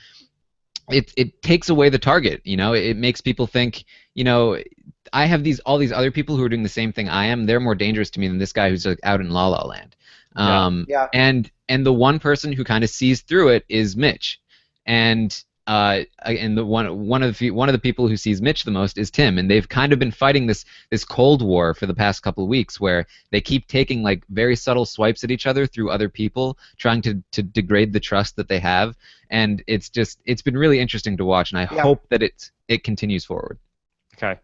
S3: it takes away the target. You know, it makes people think, you know, I have all these other people who are doing the same thing I am. They're more dangerous to me than this guy who's like out in La La Land. And the one person who kind of sees through it is Mitch, and the one of the people who sees Mitch the most is Tim, and they've kind of been fighting this Cold War for the past couple of weeks, where they keep taking like very subtle swipes at each other through other people, trying to degrade the trust that they have, and it's been really interesting to watch, and I hope that it continues forward.
S1: Okay.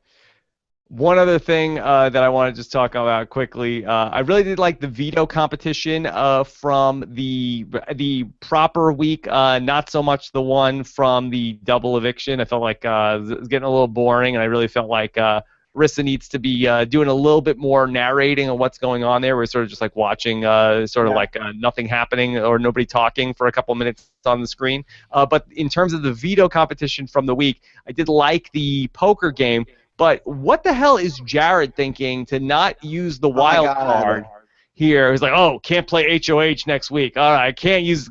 S1: One other thing that I want to just talk about quickly, I really did like the veto competition from the proper week, not so much the one from the double eviction. I felt like it was getting a little boring, and I really felt like Rissa needs to be doing a little bit more narrating of what's going on there. We're sort of just like watching like nothing happening or nobody talking for a couple minutes on the screen. But in terms of the veto competition from the week, I did like the poker game. But what the hell is Jared thinking to not use the wild card here? He's like, oh, can't play HOH next week. All right, can't use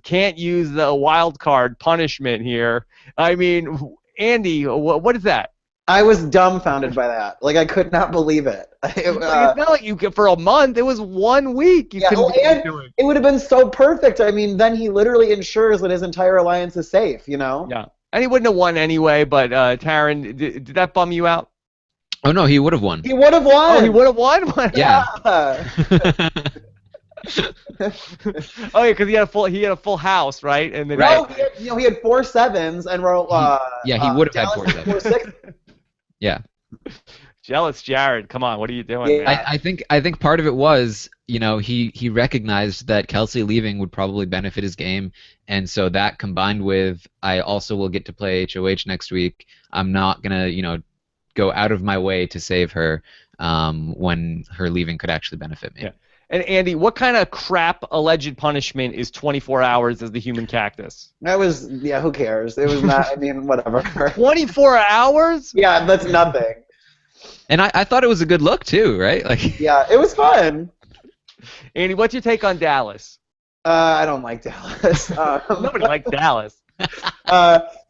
S1: the wild card punishment here. I mean, Andy, what is that?
S2: I was dumbfounded by that. Like, I could not believe it.
S1: It's not like you could, for a month. It was 1 week.
S2: It would have been so perfect. I mean, then he literally ensures that his entire alliance is safe, you know?
S1: Yeah. And he wouldn't have won anyway, but Taryn, did that bum you out?
S3: Oh no, he would have won.
S2: He would have won.
S1: Oh, he would have won.
S3: Yeah.
S1: Oh yeah, because he had a full house, right? And then
S2: he had 4 sevens and wrote.
S3: He would have had 4 sevens.
S2: 4 6.
S3: Yeah.
S1: Jealous Jared, come on, what are you doing?
S3: Yeah. I think part of it was, you know, he recognized that Kelsey leaving would probably benefit his game, and so that combined with I also will get to play HOH next week. I'm not gonna, you know, go out of my way to save her when her leaving could actually benefit me.
S1: Yeah. And Andy, what kind of crap alleged punishment is 24 hours as the human cactus?
S2: That was, who cares? It was not, I mean, whatever.
S1: 24 hours?
S2: Yeah, that's nothing.
S3: And I thought it was a good look too, right? Like.
S2: Yeah, it was fun.
S1: Andy, what's your take on Dallas?
S2: I don't like Dallas.
S1: Nobody likes Dallas.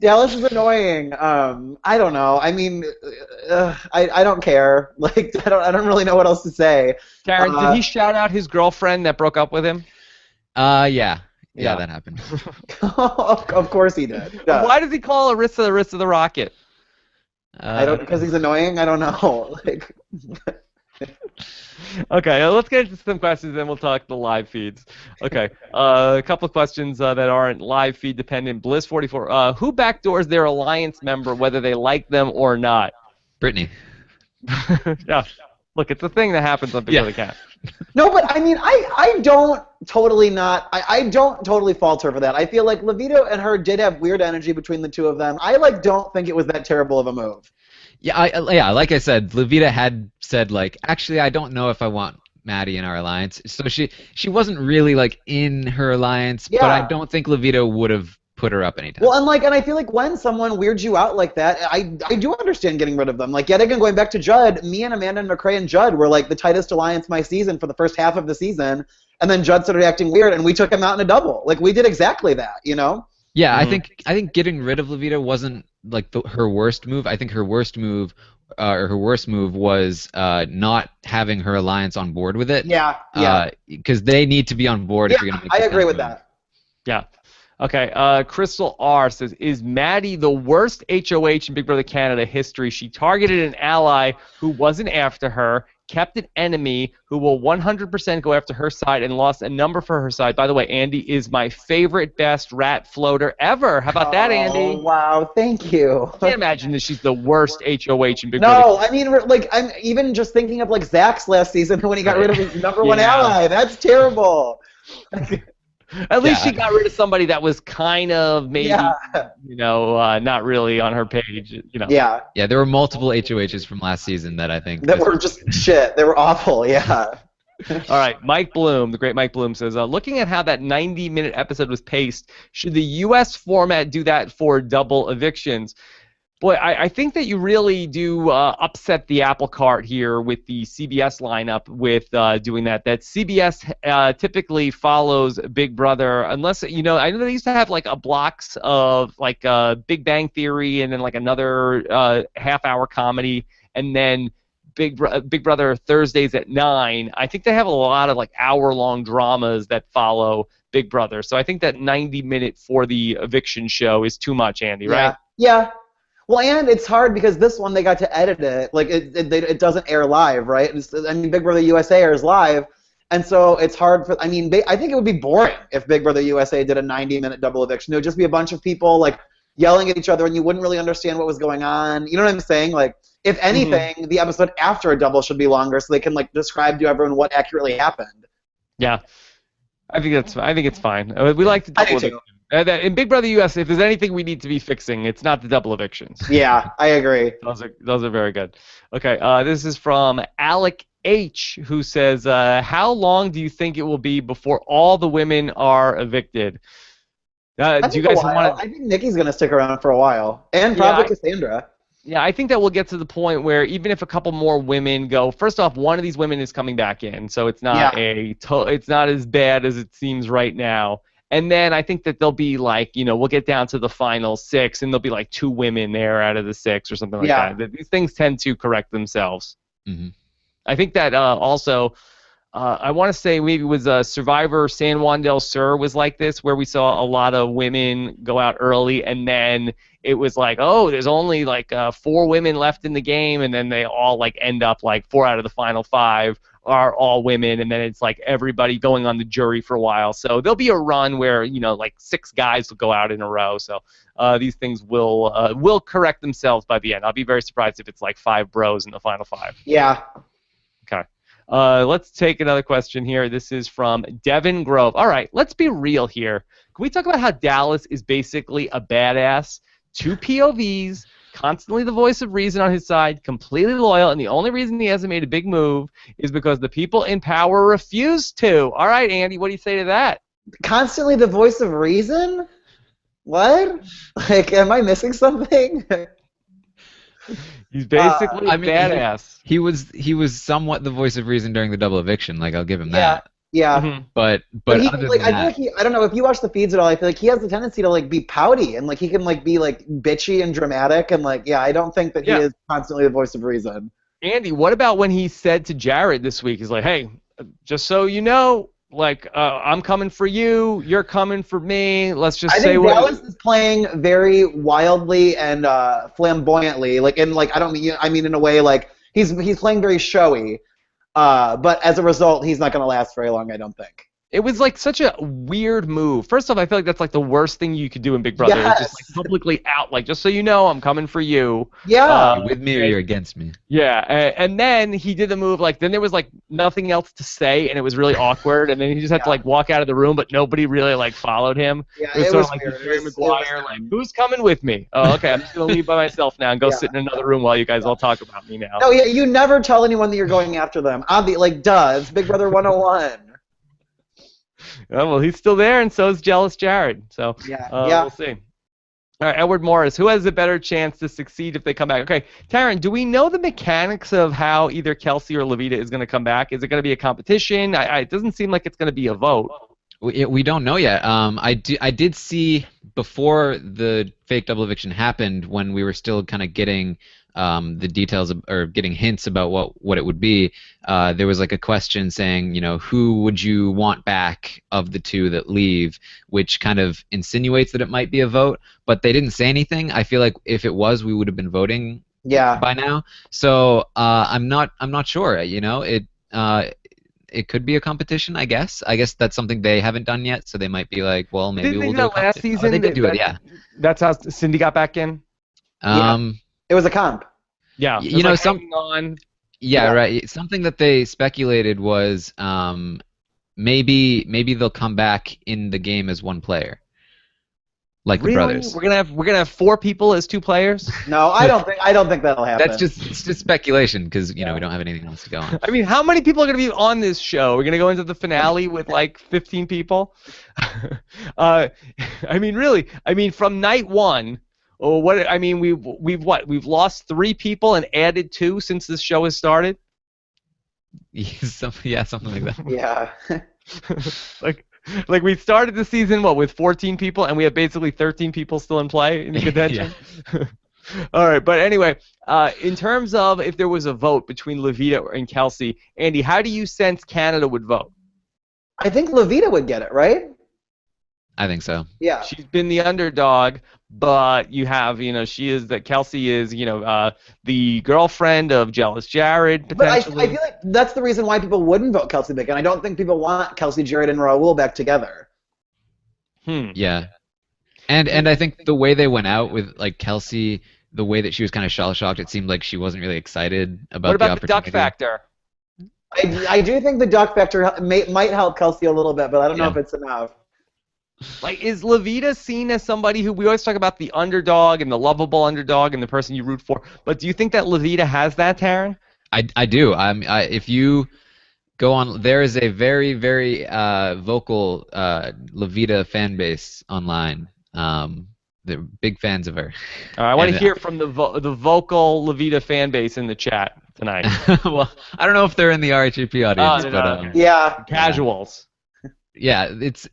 S2: Dallas is annoying. I don't know. I mean, I don't care. Like, I don't really know what else to say.
S1: Karen, did he shout out his girlfriend that broke up with him?
S3: Yeah, that happened.
S2: Of course he did.
S1: Yeah. Why does he call Arissa the Rocket?
S2: Because he's annoying. I don't know. Like.
S1: Okay, let's get into some questions, then we'll talk the live feeds. Okay, a couple of questions that aren't live feed dependent. Bliss44, who backdoors their alliance member, whether they like them or not?
S3: Brittany.
S1: Yeah, look, it's a thing that happens on Big Brother Cat.
S2: No, but I mean, I don't totally fault her for that. I feel like Levito and her did have weird energy between the two of them. I don't think it was that terrible of a move.
S3: Yeah, like I said, Levita had said, like, actually, I don't know if I want Maddie in our alliance. So she wasn't really, like, in her alliance, but I don't think Levita would have put her up anytime.
S2: Well, and I feel like when someone weirds you out like that, I do understand getting rid of them. Like, yet again, going back to Judd, me and Amanda and McCrae and Judd were, like, the tightest alliance my season for the first half of the season, and then Judd started acting weird, and we took him out in a double. Like, we did exactly that, you know?
S3: Yeah, I think getting rid of Levita wasn't like her worst move. I think her worst move, was not having her alliance on board with it.
S2: Yeah.
S3: Because they need to be on board if you're gonna make.
S2: I agree with that.
S1: Yeah. Okay. Crystal R says, "Is Maddie the worst HOH in Big Brother Canada history? She targeted an ally who wasn't after her, kept an enemy who will 100% go after her side, and lost a number for her side." By the way, Andy is my favorite, best rat floater ever. How about that, Andy?
S2: Oh, wow. Thank you.
S1: I can't imagine that she's the worst HOH in Big Brother.
S2: No, I mean, like, I'm even just thinking of, like, Zach's last season when he got rid of his number one ally. That's terrible.
S1: At least she got rid of somebody that was kind of maybe, not really on her page.
S2: Yeah.
S3: Yeah, there were multiple HOHs from last season that I think
S2: that were just shit. They were awful. Yeah.
S1: All right, Mike Bloom, the great Mike Bloom says, looking at how that 90-minute episode was paced, should the U.S. format do that for double evictions? Boy, I think that you really do upset the apple cart here with the CBS lineup with doing that. That CBS typically follows Big Brother, unless, I know they used to have like a blocks of like Big Bang Theory and then like another half-hour comedy, and then Big Brother Thursdays at 9. I think they have a lot of like hour-long dramas that follow Big Brother. So I think that 90-minute for the eviction show is too much, Andy, right?
S2: Yeah. Well, and it's hard because this one they got to edit it. Like it doesn't air live, right? Big Brother USA airs live, and so it's hard for. I think it would be boring if Big Brother USA did a 90-minute double eviction. It would just be a bunch of people like yelling at each other, and you wouldn't really understand what was going on. You know what I'm saying? Like, if anything, the episode after a double should be longer so they can like describe to everyone what accurately happened.
S1: Yeah, I think it's fine. We like to.
S2: I do too.
S1: In Big Brother US, if there's anything we need to be fixing, it's not the double evictions.
S2: Yeah, I agree.
S1: Those are very good. Okay, this is from Alec H, who says, how long do you think it will be before all the women are evicted? Do you guys want to?
S2: I think Nikki's going to stick around for a while, and probably Cassandra.
S1: Yeah, I think that we'll get to the point where even if a couple more women go, first off, one of these women is coming back in, so it's not it's not as bad as it seems right now. And then I think that they'll be like, we'll get down to the final 6, and there'll be like 2 women there out of the 6 or something like that. These things tend to correct themselves.
S3: Mm-hmm.
S1: I think that also, I want to say maybe it was Survivor San Juan del Sur was like this, where we saw a lot of women go out early, and then it was like, oh, there's only like 4 women left in the game, and then they all like end up like 4 out of the final 5 are all women, and then it's like everybody going on the jury for a while. So there'll be a run where like 6 guys will go out in a row. So these things will correct themselves by the end. I'll be very surprised if it's like 5 bros in the final 5.
S2: Yeah.
S1: Okay. Let's take another question here. This is from Devin Grove. All right, let's be real here. Can we talk about how Dallas is basically a badass? 2 POVs. Constantly the voice of reason on his side, completely loyal, and the only reason he hasn't made a big move is because the people in power refuse to. All right, Andy, what do you say to that?
S2: Constantly the voice of reason? What? Like, am I missing something?
S1: He's basically a badass.
S3: He was somewhat the voice of reason during the double eviction. Like, I'll give him that.
S2: Yeah.
S1: Mm-hmm.
S3: But
S2: he,
S3: other
S2: like,
S3: than
S2: I
S3: that,
S2: feel like I don't know if you watch the feeds at all. I feel like he has the tendency to like be pouty and like he can like be like bitchy and dramatic and like I don't think that he is constantly the voice of reason.
S1: Andy, what about when he said to Jared this week? He's like, hey, just so you know, like I'm coming for you, you're coming for me. Let's just say
S2: what Dallas is playing very wildly and flamboyantly, like I mean in a way like he's playing very showy. But as a result, he's not going to last very long, I don't think.
S1: It was like such a weird move. First off, I feel like that's like the worst thing you could do in Big Brother.
S2: Yes.
S1: It's just like publicly out, like just so you know, I'm coming for you.
S2: Yeah.
S3: You're with me or you're against me.
S1: Yeah, and then he did the move. Like then there was like nothing else to say, and it was really awkward. And then he just had to like walk out of the room, but nobody really like followed him.
S2: Yeah,
S1: it was sort of like Jerry Maguire, like who's coming with me? Oh, okay, I'm just gonna leave by myself now and go sit in another room while you guys all talk about me now.
S2: Oh yeah, you never tell anyone that you're going after them. It's Big Brother 101.
S1: Oh, well, he's still there, and so is Jealous Jared. So we'll see. All right, Edward Morris. Who has a better chance to succeed if they come back? Okay, Taryn, do we know the mechanics of how either Kelsey or Levita is going to come back? Is it going to be a competition? It doesn't seem like it's going to be a vote.
S3: We don't know yet. I did see before the fake double eviction happened, when we were still kind of getting the details or getting hints about what it would be. There was like a question saying, who would you want back of the 2 that leave, which kind of insinuates that it might be a vote, but they didn't say anything. I feel like if it was, we would have been voting by now. So I'm not sure. It could be a competition, I guess. I guess that's something they haven't done yet, so they might be like, well, maybe we'll do it
S1: last season.
S3: They did do it, yeah.
S1: That's how Cindy got back in.
S2: It was a comp.
S1: Yeah.
S3: Right. Something that they speculated was maybe they'll come back in the game as one player, like the
S1: Really?
S3: brothers.
S1: We're gonna have 4 people as 2 players?
S2: No, I don't think that'll happen.
S3: It's just speculation because we don't have anything else to go on.
S1: I mean, how many people are going to be on this show? We're going to go into the finale with like 15 people? I mean, really. I mean, from night 1, or what? I mean, we've lost 3 people and added 2 since this show has started.
S3: Something like that.
S2: Yeah.
S1: like we started the season with 14 people, and we have basically 13 people still in play in the contention. All right, but anyway, in terms of if there was a vote between Levita and Kelsey, Andy, how do you sense Canada would vote?
S2: I think Levita would get it, right?
S3: I think so.
S2: Yeah.
S1: She's been the underdog, but you have, Kelsey is, the girlfriend of Jealous Jared, potentially.
S2: But I feel like that's the reason why people wouldn't vote Kelsey Bick, and I don't think people want Kelsey, Jared, and Raul back together.
S3: Yeah. And I think the way they went out with like Kelsey, the way that she was kind of shell-shocked, it seemed like she wasn't really excited about
S1: what about
S3: the opportunity.
S1: The duck factor?
S2: I do think the duck factor might help Kelsey a little bit, but I don't know if it's enough.
S1: Like, is Levita seen as somebody who, we always talk about the underdog and the lovable underdog and the person you root for, but do you think that Levita has that, Taryn?
S3: I do. If you go on, there is a very, very vocal Levita fan base online. They're big fans of her.
S1: I want to hear from the vocal Levita fan base in the chat tonight.
S3: Well, I don't know if they're in the RHAP audience, but
S2: yeah,
S1: casuals.
S3: Yeah, it's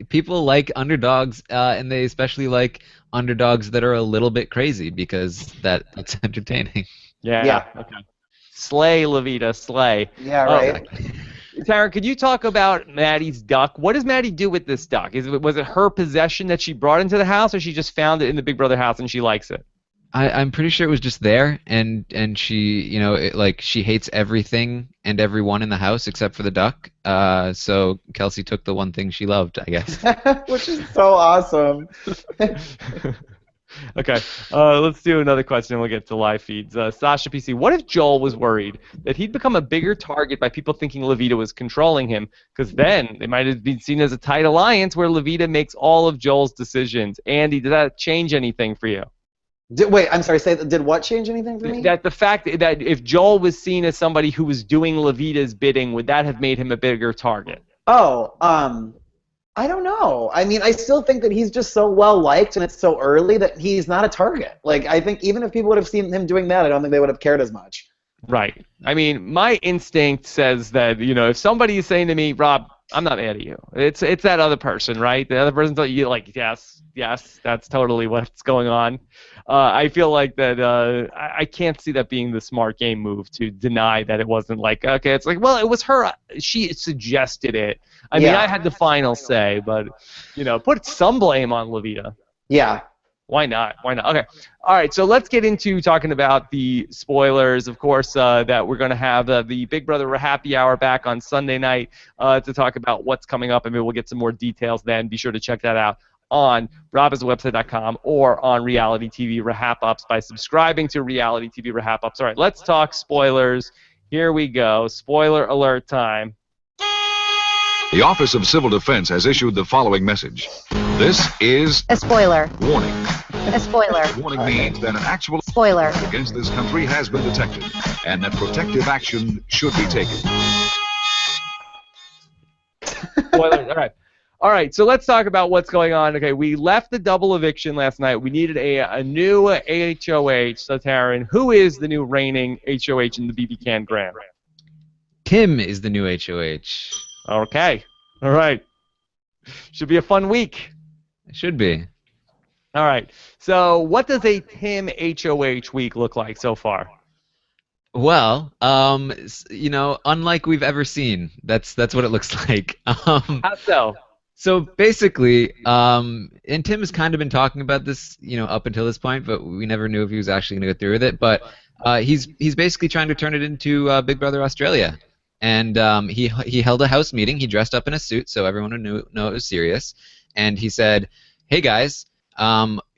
S3: people like underdogs, and they especially like underdogs that are a little bit crazy because that's entertaining.
S1: Yeah. Okay. Slay, Levita, slay.
S2: Yeah, right.
S1: Tara, could you talk about Maddie's duck? What does Maddie do with this duck? Was it her possession that she brought into the house, or she just found it in the Big Brother house and she likes it?
S3: I'm pretty sure it was just there, and she she hates everything and everyone in the house except for the duck. So Kelsey took the one thing she loved, I guess.
S2: Which is so awesome.
S1: Okay, let's do another question and we'll get to live feeds. Sasha PC, what if Joel was worried that he'd become a bigger target by people thinking Levita was controlling him? Because then it might have been seen as a tight alliance where Levita makes all of Joel's decisions. Andy, did that change anything for you?
S2: Wait, I'm sorry, did what change anything for me?
S1: That the fact that if Joel was seen as somebody who was doing Levita's bidding, would that have made him a bigger target?
S2: Oh, I don't know. I mean, I still think that he's just so well liked and it's so early that he's not a target. Like, I think even if people would have seen him doing that, I don't think they would have cared as much.
S1: Right. I mean, my instinct says that, if somebody is saying to me, Rob, I'm not mad at you. It's that other person, right? The other person's like, yes, that's totally what's going on. I feel like that I can't see that being the smart game move to deny that it wasn't like, okay, it's like, well, it was her. She suggested it. I mean, I had the final say, but, put some blame on Levita.
S2: Yeah.
S1: Why not? Okay. All right, so let's get into talking about the spoilers. Of course, that we're going to have the Big Brother Happy Hour back on Sunday night to talk about what's coming up, and maybe we'll get some more details then. Be sure to check that out on robhasawebsite.com or on Reality TV RHAP Ups by subscribing to Reality TV RHAP Ups. All right, let's talk spoilers. Here we go. Spoiler alert time.
S4: The Office of Civil Defense has issued the following message. This is
S5: a spoiler.
S4: Warning.
S5: A spoiler.
S4: Warning means that an actual
S5: spoiler
S4: against this country has been detected and that protective action should be taken.
S1: Spoilers. All right, so let's talk about what's going on. Okay, we left the double eviction last night. We needed a new HOH. So, Taryn, who is the new reigning HOH in the BB Can Grand?
S3: Tim is the new HOH.
S1: Okay. All right. Should be a fun week.
S3: It should be.
S1: All right. So what does a Tim HOH week look like so far?
S3: Well, unlike we've ever seen. That's what it looks like.
S1: How so?
S3: So basically, and Tim has kind of been talking about this, up until this point, but we never knew if he was actually going to go through with it. But he's basically trying to turn it into Big Brother Australia. And he held a house meeting. He dressed up in a suit so everyone would know it was serious. And he said, hey, guys,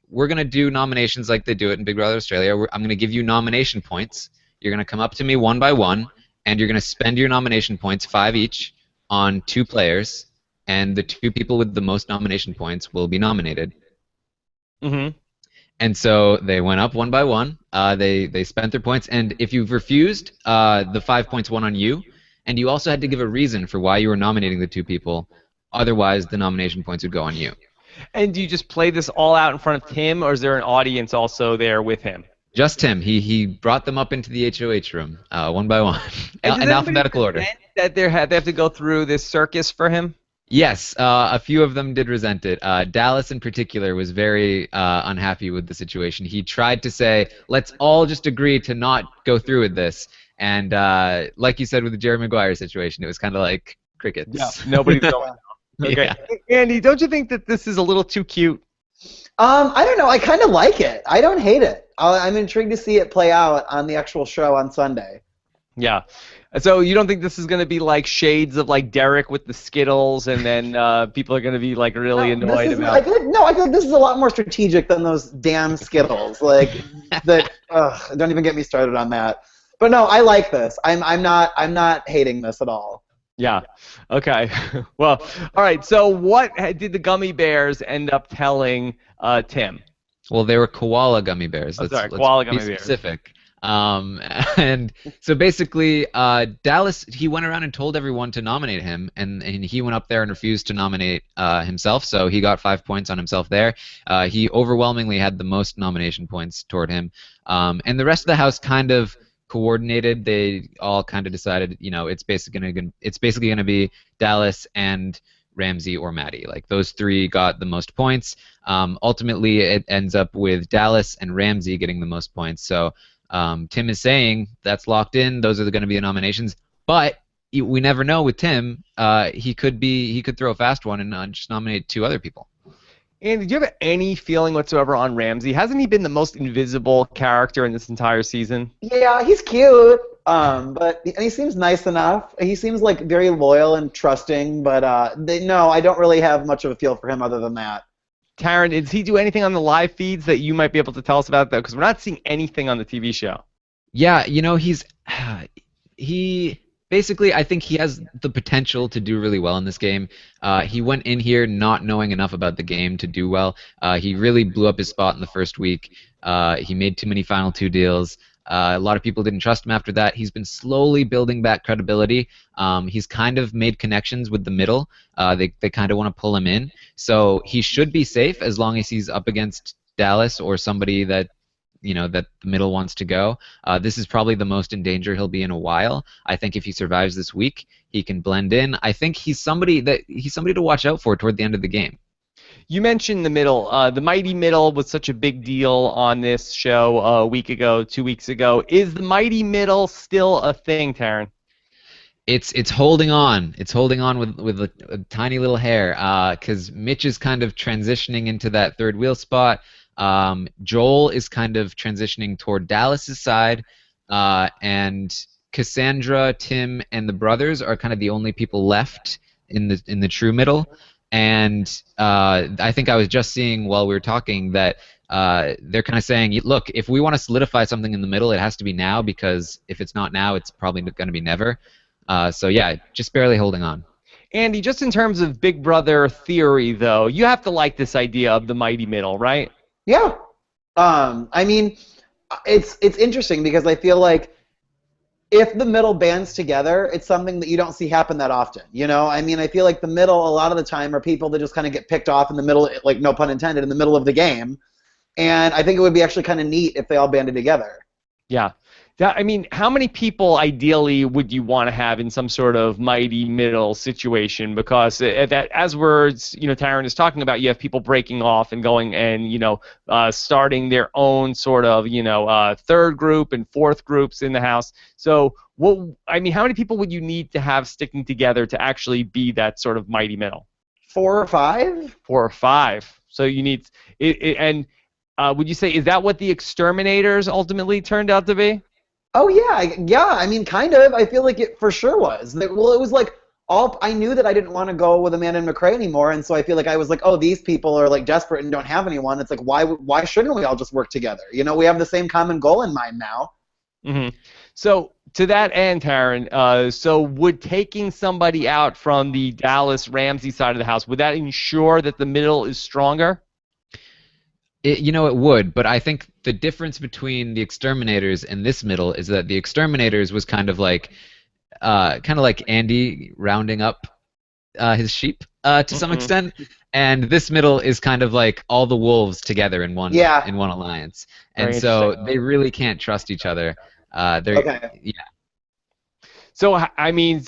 S3: we're going to do nominations like they do it in Big Brother Australia. I'm going to give you nomination points. You're going to come up to me one by one, and you're going to spend your nomination points, 5 each, on 2 players, and the 2 people with the most nomination points will be nominated.
S1: Mm-hmm.
S3: And so they went up one by one. They spent their points, and if you've refused, the 5 points went on you, and you also had to give a reason for why you were nominating the 2 people. Otherwise, the nomination points would go on you.
S1: And do you just play this all out in front of Tim, or is there an audience also there with him?
S3: Just Tim. He brought them up into the HOH room, one by one, in alphabetical order.
S1: That they have to go through this circus for him?
S3: Yes, a few of them did resent it. Dallas, in particular, was very unhappy with the situation. He tried to say, let's all just agree to not go through with this. And like you said with the Jerry Maguire situation, it was kind of like crickets.
S1: Yeah, nobody's going. Okay. Yeah. Andy, don't you think that this is a little too cute?
S2: I don't know. I kind of like it. I don't hate it. I'm intrigued to see it play out on the actual show on Sunday.
S1: Yeah. So you don't think this is going to be like shades of like Derek with the Skittles, and then people are going to be like really annoyed about?
S2: I feel like this is a lot more strategic than those damn Skittles. Like that. Don't even get me started on that. But no, I like this. I'm not hating this at all.
S1: Yeah. Okay. Well, all right. So what did the gummy bears end up telling Tim?
S3: Well, they were koala gummy bears. Let's
S1: koala
S3: be
S1: gummy bears.
S3: Specific. And so basically, Dallas, he went around and told everyone to nominate him, and he went up there and refused to nominate himself, so he got 5 points on himself there. He overwhelmingly had the most nomination points toward him. And the rest of the house kind of coordinated. They all kind of decided, it's basically going to be Dallas and Ramsey or Maddie. Like, those 3 got the most points. Ultimately, it ends up with Dallas and Ramsey getting the most points. So Tim is saying that's locked in. Those are going to be the nominations. But we never know with Tim. He could throw a fast one and just nominate 2 other people.
S1: Andy, do you have any feeling whatsoever on Ramsey? Hasn't he been the most invisible character in this entire season?
S2: Yeah, he's cute, and he seems nice enough. He seems like very loyal and trusting, but no, I don't really have much of a feel for him other than that.
S1: Taryn, does he do anything on the live feeds that you might be able to tell us about, though? Because we're not seeing anything on the TV show.
S3: Yeah, basically, I think he has the potential to do really well in this game. He went in here not knowing enough about the game to do well. He really blew up his spot in the first week. He made too many Final 2 deals. A lot of people didn't trust him after that. He's been slowly building back credibility. He's kind of made connections with the middle. They kind of want to pull him in. So he should be safe as long as he's up against Dallas or somebody that that the middle wants to go. This is probably the most in danger he'll be in a while. I think if he survives this week, he can blend in. I think he's somebody to watch out for toward the end of the game.
S1: You mentioned the middle. The mighty middle was such a big deal on this show a week ago, 2 weeks ago. Is the mighty middle still a thing, Taryn?
S3: It's holding on. It's holding on with a tiny little hair. Because Mitch is kind of transitioning into that third wheel spot. Joel is kind of transitioning toward Dallas's side, and Cassandra, Tim, and the brothers are kind of the only people left in the true middle. And I think I was just seeing while we were talking that they're kind of saying, look, if we want to solidify something in the middle, it has to be now, because if it's not now, it's probably going to be never. So yeah, just barely holding on.
S1: Andy, just in terms of Big Brother theory, though, you have to like this idea of the mighty middle, right?
S2: Yeah. I mean, it's interesting because I feel like if the middle bands together, it's something that you don't see happen that often. I mean, I feel like the middle a lot of the time are people that just kind of get picked off in the middle, like no pun intended, in the middle of the game. And I think it would be actually kind of neat if they all banded together.
S1: Yeah. I mean, how many people ideally would you want to have in some sort of mighty middle situation? Because that, as Taryn is talking about, you have people breaking off and going and starting their own sort of third group and fourth groups in the house. So how many people would you need to have sticking together to actually be that sort of mighty middle?
S2: 4 or 5.
S1: 4 or 5. So you need and would you say, is that what the exterminators ultimately turned out to be?
S2: Oh yeah. I mean, kind of. I feel like it for sure was. Well, it was like I knew that I didn't want to go with Amanda and McCrae anymore, and so I feel like I was like, oh, these people are like desperate and don't have anyone. It's like, why shouldn't we all just work together? We have the same common goal in mind now.
S1: Mm-hmm. So to that end, Taryn, so would taking somebody out from the Dallas Ramsey side of the house, would that ensure that the middle is stronger?
S3: It would, but I think the difference between the Exterminators and this middle is that the Exterminators was kind of like Andy rounding up his sheep to some extent, and this middle is kind of like all the wolves together in one alliance, and so they really can't trust each other. Yeah.
S1: So I mean,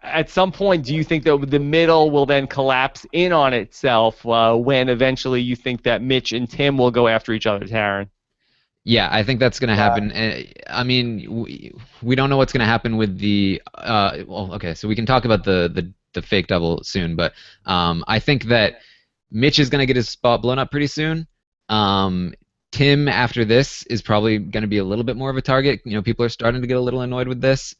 S1: at some point, do you think that the middle will then collapse in on itself when eventually you think that Mitch and Tim will go after each other, Taryn?
S3: Yeah, I think that's going to happen. I mean, we don't know what's going to happen with the. Well, okay, so we can talk about the fake double soon, but I think that Mitch is going to get his spot blown up pretty soon. Tim, after this, is probably going to be a little bit more of a target. People are starting to get a little annoyed with this.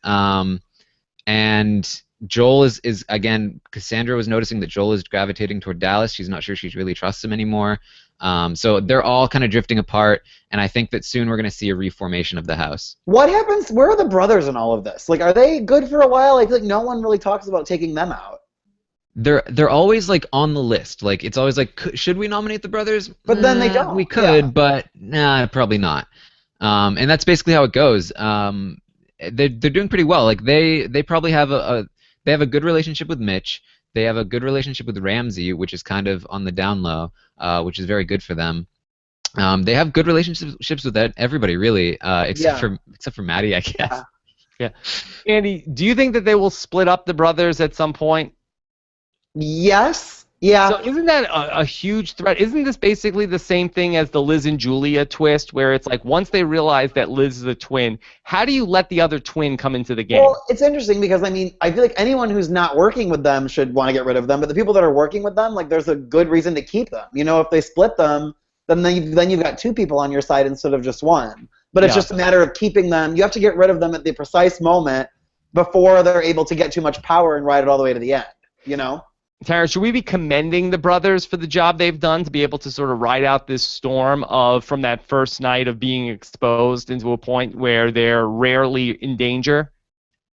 S3: And Joel is again, Cassandra was noticing that Joel is gravitating toward Dallas. She's not sure she really trusts him anymore. So they're all kind of drifting apart, and I think that soon we're going to see a reformation of the house.
S2: What happens? Where are the brothers in all of this? Like, are they good for a while? I feel like no one really talks about taking them out.
S3: They're always like on the list. Like it's always like, should we nominate the brothers?
S2: But then they don't.
S3: We could, but nah, probably not. And that's basically how it goes. They're doing pretty well. Like they probably have they have a good relationship with Mitch. They have a good relationship with Ramsey, which is kind of on the down low, which is very good for them. They have good relationships with everybody, really, except for Maddie, I guess.
S1: Yeah. Andy, do you think that they will split up the brothers at some point?
S2: Yes. Yeah.
S1: So isn't that a huge threat? Isn't this basically the same thing as the Liz and Julia twist, where it's like once they realize that Liz is a twin, how do you let the other twin come into the game?
S2: Well, it's interesting because, I mean, I feel like anyone who's not working with them should want to get rid of them, but the people that are working with them, like, there's a good reason to keep them. If they split them, then you've got two people on your side instead of just one. But it's just a matter of keeping them. You have to get rid of them at the precise moment before they're able to get too much power and ride it all the way to the end,
S1: Tara, should we be commending the brothers for the job they've done to be able to sort of ride out this storm from that first night of being exposed into a point where they're rarely in danger?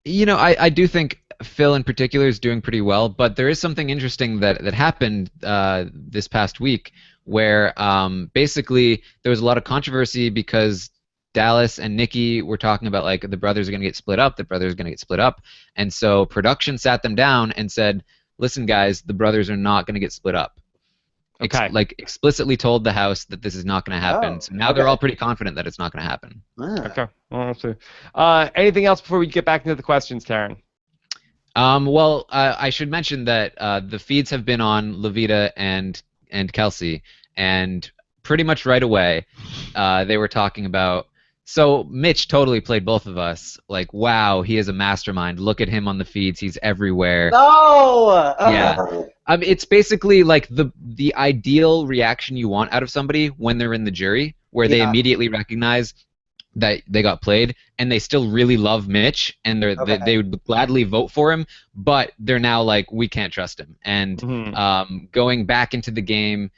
S3: I do think Phil in particular is doing pretty well, but there is something interesting that happened this past week where basically there was a lot of controversy because Dallas and Nikki were talking about like the brothers are going to get split up, and so production sat them down and said, listen, guys, the brothers are not going to get split up.
S1: Okay.
S3: Explicitly told the house that this is not going to happen. So now they're all pretty confident that it's not going to happen.
S1: Okay. Well, see. Anything else before we get back into the questions, Taryn?
S3: Well, I should mention that the feeds have been on Levita and Kelsey, and pretty much right away they were talking about. So Mitch totally played both of us. Like, wow, he is a mastermind. Look at him on the feeds. He's everywhere.
S2: No!
S3: Yeah. It's basically like the ideal reaction you want out of somebody when they're in the jury, where they immediately recognize that they got played, and they still really love Mitch, and they would gladly vote for him, but they're now like, we can't trust him. And going back into the game,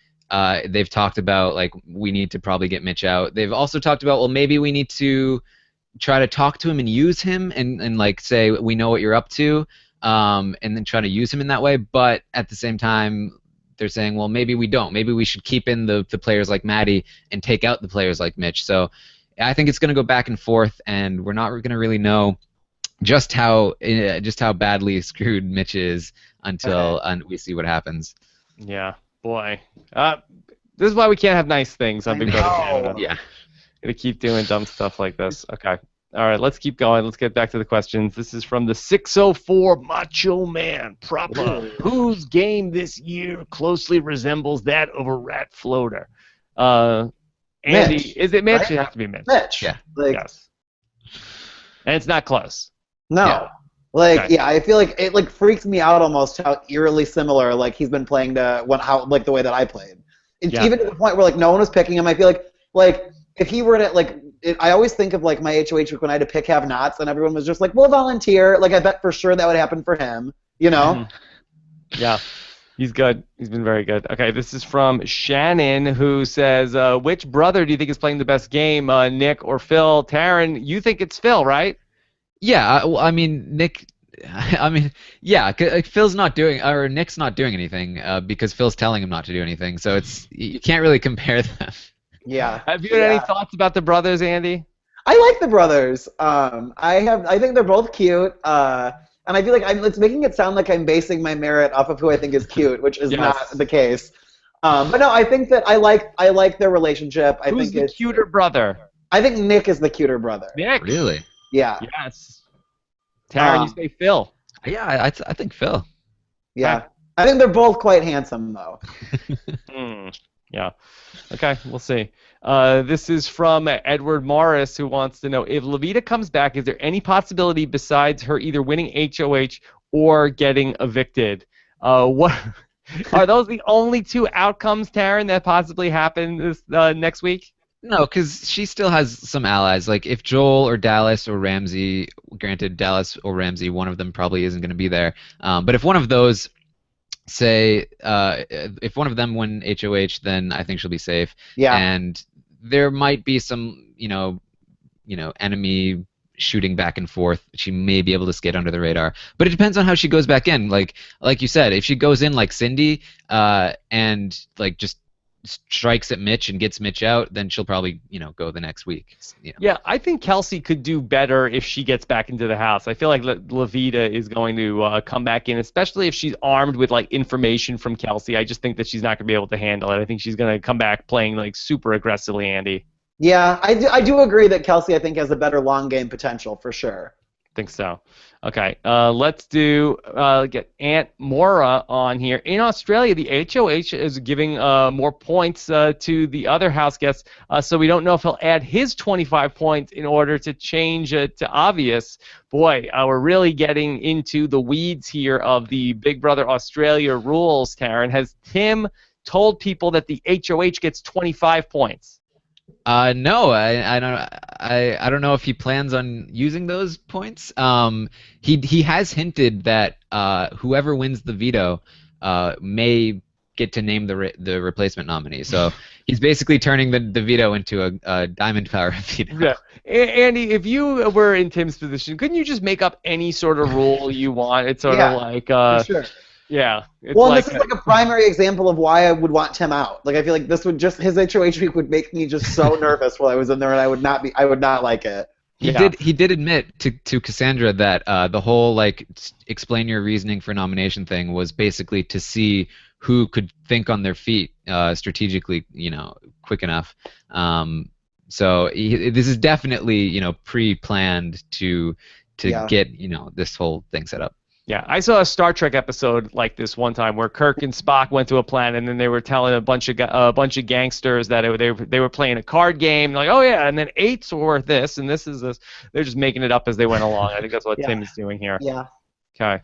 S3: they've talked about like we need to probably get Mitch out. They've also talked about, well, maybe we need to try to talk to him and use him and like say we know what you're up to, and then try to use him in that way. But at the same time, they're saying, well, maybe we don't. Maybe we should keep in the players like Maddie and take out the players like Mitch. So I think it's going to go back and forth, and we're not going to really know just how badly screwed Mitch is until we see what happens.
S1: Yeah. Boy, this is why we can't have nice things on Big Brother Canada.
S3: Yeah,
S1: gonna keep doing dumb stuff like this. Okay, all right, let's keep going. Let's get back to the questions. This is from the 604 Macho Man proper. Whose game this year closely resembles that of a rat floater? Andy,
S2: Mitch,
S1: is it Mitch?
S2: Right?
S1: It has to be Mitch.
S2: Mitch.
S3: Yeah.
S1: Yes. And it's not close.
S2: No.
S1: Yeah.
S2: I feel like it like freaks me out almost how eerily similar like he's been playing to the way that I played. Even to the point where like no one was picking him. I feel like if he were to I always think of like my HOH week when I had to pick have-nots and everyone was just like, we'll volunteer. Like I bet for sure that would happen for him.
S1: Mm-hmm. Yeah. He's good. He's been very good. Okay, this is from Shannon, who says, which brother do you think is playing the best game, Nick or Phil? Taryn, you think it's Phil, right?
S3: Yeah, well, I mean, Nick. I mean, yeah, Phil's not doing, or Nick's not doing anything because Phil's telling him not to do anything. So you can't really compare them.
S2: Yeah.
S1: Have you had any thoughts about the brothers, Andy?
S2: I like the brothers. I think they're both cute. And I feel like it's making it sound like I'm basing my merit off of who I think is cute, which is not the case. But no, I think that I like their relationship.
S1: Who's the cuter brother?
S2: I think Nick is the cuter brother.
S1: Nick?
S3: Really?
S2: Yeah.
S1: Yes. Taryn, you say Phil.
S3: Yeah, I think Phil.
S2: Yeah. Okay. I think they're both quite handsome, though.
S1: Yeah. Okay, we'll see. This is from Edward Morris, who wants to know, if Levita comes back, is there any possibility besides her either winning HOH or getting evicted? What are those the only two outcomes, Taryn, that possibly happen this next week?
S3: No, because she still has some allies. Like if Joel or Dallas or Ramsey, granted Dallas or Ramsey, one of them probably isn't going to be there. But if one of those, say, if one of them win HOH, then I think she'll be safe.
S2: Yeah.
S3: And there might be some, enemy shooting back and forth. She may be able to skate under the radar, but it depends on how she goes back in. Like you said, if she goes in like Cindy, and like just strikes at Mitch and gets Mitch out, then she'll probably, go the next week.
S1: Yeah, I think Kelsey could do better if she gets back into the house. I feel like Levita is going to come back in, especially if she's armed with like information from Kelsey. I just think that she's not going to be able to handle it. I think she's going to come back playing like super aggressively, Andy.
S2: Yeah, I do agree that Kelsey, I think, has a better long game potential for sure.
S1: Think so. Okay, let's get Aunt Mora on here. In Australia, the HOH is giving more points to the other house guests, so we don't know if he'll add his 25 points in order to change it to obvious. Boy, we're really getting into the weeds here of the Big Brother Australia rules, Taryn. Has Tim told people that the HOH gets 25 points?
S3: No, I don't know if he plans on using those points. He has hinted that whoever wins the veto may get to name the replacement nominee. So he's basically turning the veto into a diamond power veto.
S1: Yeah, Andy, if you were in Tim's position, couldn't you just make up any sort of rule you want? It's sort of like
S2: sure.
S1: Yeah.
S2: Well, this is like a primary example of why I would want Tim out. Like I feel like this would just his HOH week would make me just so nervous while I was in there, and I would not like it.
S3: He did admit to Cassandra that the whole like explain your reasoning for nomination thing was basically to see who could think on their feet strategically, quick enough. So this is definitely pre-planned to get this whole thing set up.
S1: Yeah, I saw a Star Trek episode like this one time where Kirk and Spock went to a planet, and then they were telling a bunch of gangsters that they were playing a card game. Like, oh yeah, and then 8's worth this, and this is this. They're just making it up as they went along. I think that's what Tim is doing here.
S2: Yeah.
S1: Okay.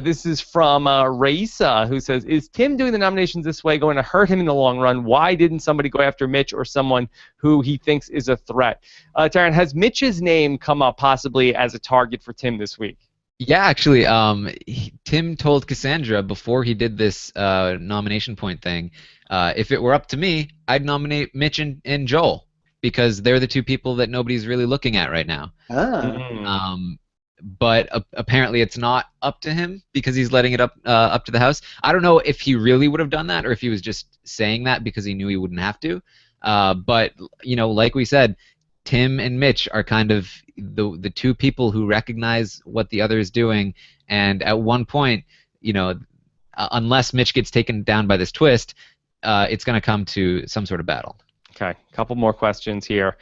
S1: This is from Raisa, who says, is Tim doing the nominations this way going to hurt him in the long run? Why didn't somebody go after Mitch or someone who he thinks is a threat? Taryn, has Mitch's name come up possibly as a target for Tim this week?
S3: Yeah, actually, Tim told Cassandra before he did this nomination point thing, if it were up to me, I'd nominate Mitch and Joel because they're the two people that nobody's really looking at right now. But apparently it's not up to him because he's letting it up to the house. I don't know if he really would have done that or if he was just saying that because he knew he wouldn't have to. But like we said, Tim and Mitch are kind of the two people who recognize what the other is doing, and at one point, unless Mitch gets taken down by this twist, it's going to come to some sort of battle.
S1: Okay, a couple more questions here.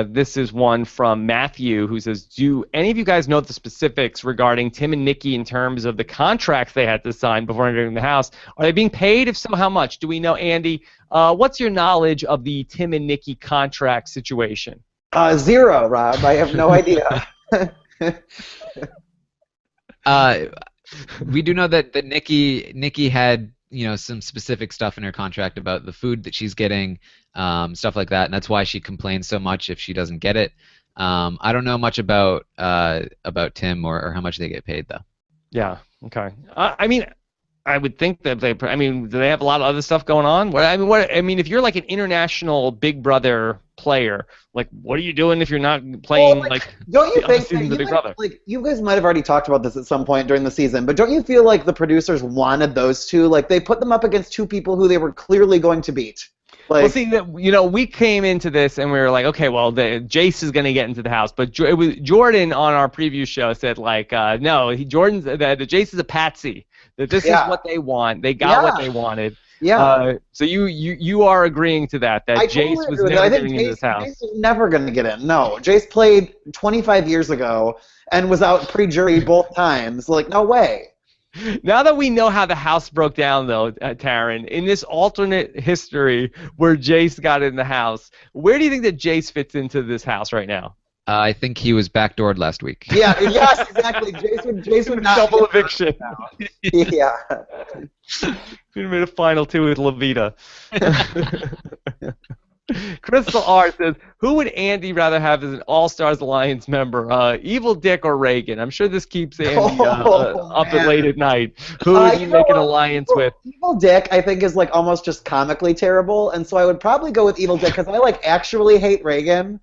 S1: This is one from Matthew who says, do any of you guys know the specifics regarding Tim and Nikki in terms of the contracts they had to sign before entering the house? Are they being paid? If so, how much? Do we know, Andy? What's your knowledge of the Tim and Nikki contract situation?
S2: Zero, Rob. I have no idea.
S3: We do know that Nikki had some specific stuff in her contract about the food that she's getting, stuff like that, and that's why she complains so much if she doesn't get it. I don't know much about Tim or how much they get paid though.
S1: Yeah. Okay. I mean, I would think that they. I mean, do they have a lot of other stuff going on? What? If you're like an international Big Brother player, like, what are you doing if you're not playing
S2: don't you
S1: the other
S2: think
S1: seasons of Big Brother?
S2: Like, you guys might have already talked about this at some point during the season, but don't you feel like the producers wanted those two? Like, they put them up against two people who they were clearly going to beat. Like,
S1: well, see, we came into this and we were like, okay, well, Jace is going to get into the house, but it was Jordan on our preview show said like, no, Jordan's the Jace is a patsy. That this is what they want. They got what they wanted.
S2: Yeah.
S1: So you are agreeing to that Jace
S2: totally
S1: was never getting into this house.
S2: Jace was never going to get in. No, Jace played 25 years ago and was out pre-jury both times. Like, no way.
S1: Now that we know how the house broke down, though, Taryn, in this alternate history where Jace got in the house, where do you think that Jace fits into this house right now?
S3: I think he was backdoored last week.
S2: Yeah, yes, exactly. Jace would not
S1: double eviction.
S2: Yeah.
S1: We made a final two with Levita. Crystal R says, who would Andy rather have as an All-Stars Alliance member, Evil Dick or Reagan? I'm sure this keeps Andy up at late at night. Who would he make an alliance with?
S2: Evil Dick, I think, is like almost just comically terrible, and so I would probably go with Evil Dick because I actually hate Reagan.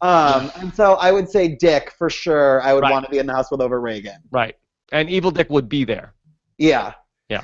S2: And so I would say Dick for sure. I would want to be in the house with over Reagan.
S1: Right. And Evil Dick would be there.
S2: Yeah.
S1: Yeah.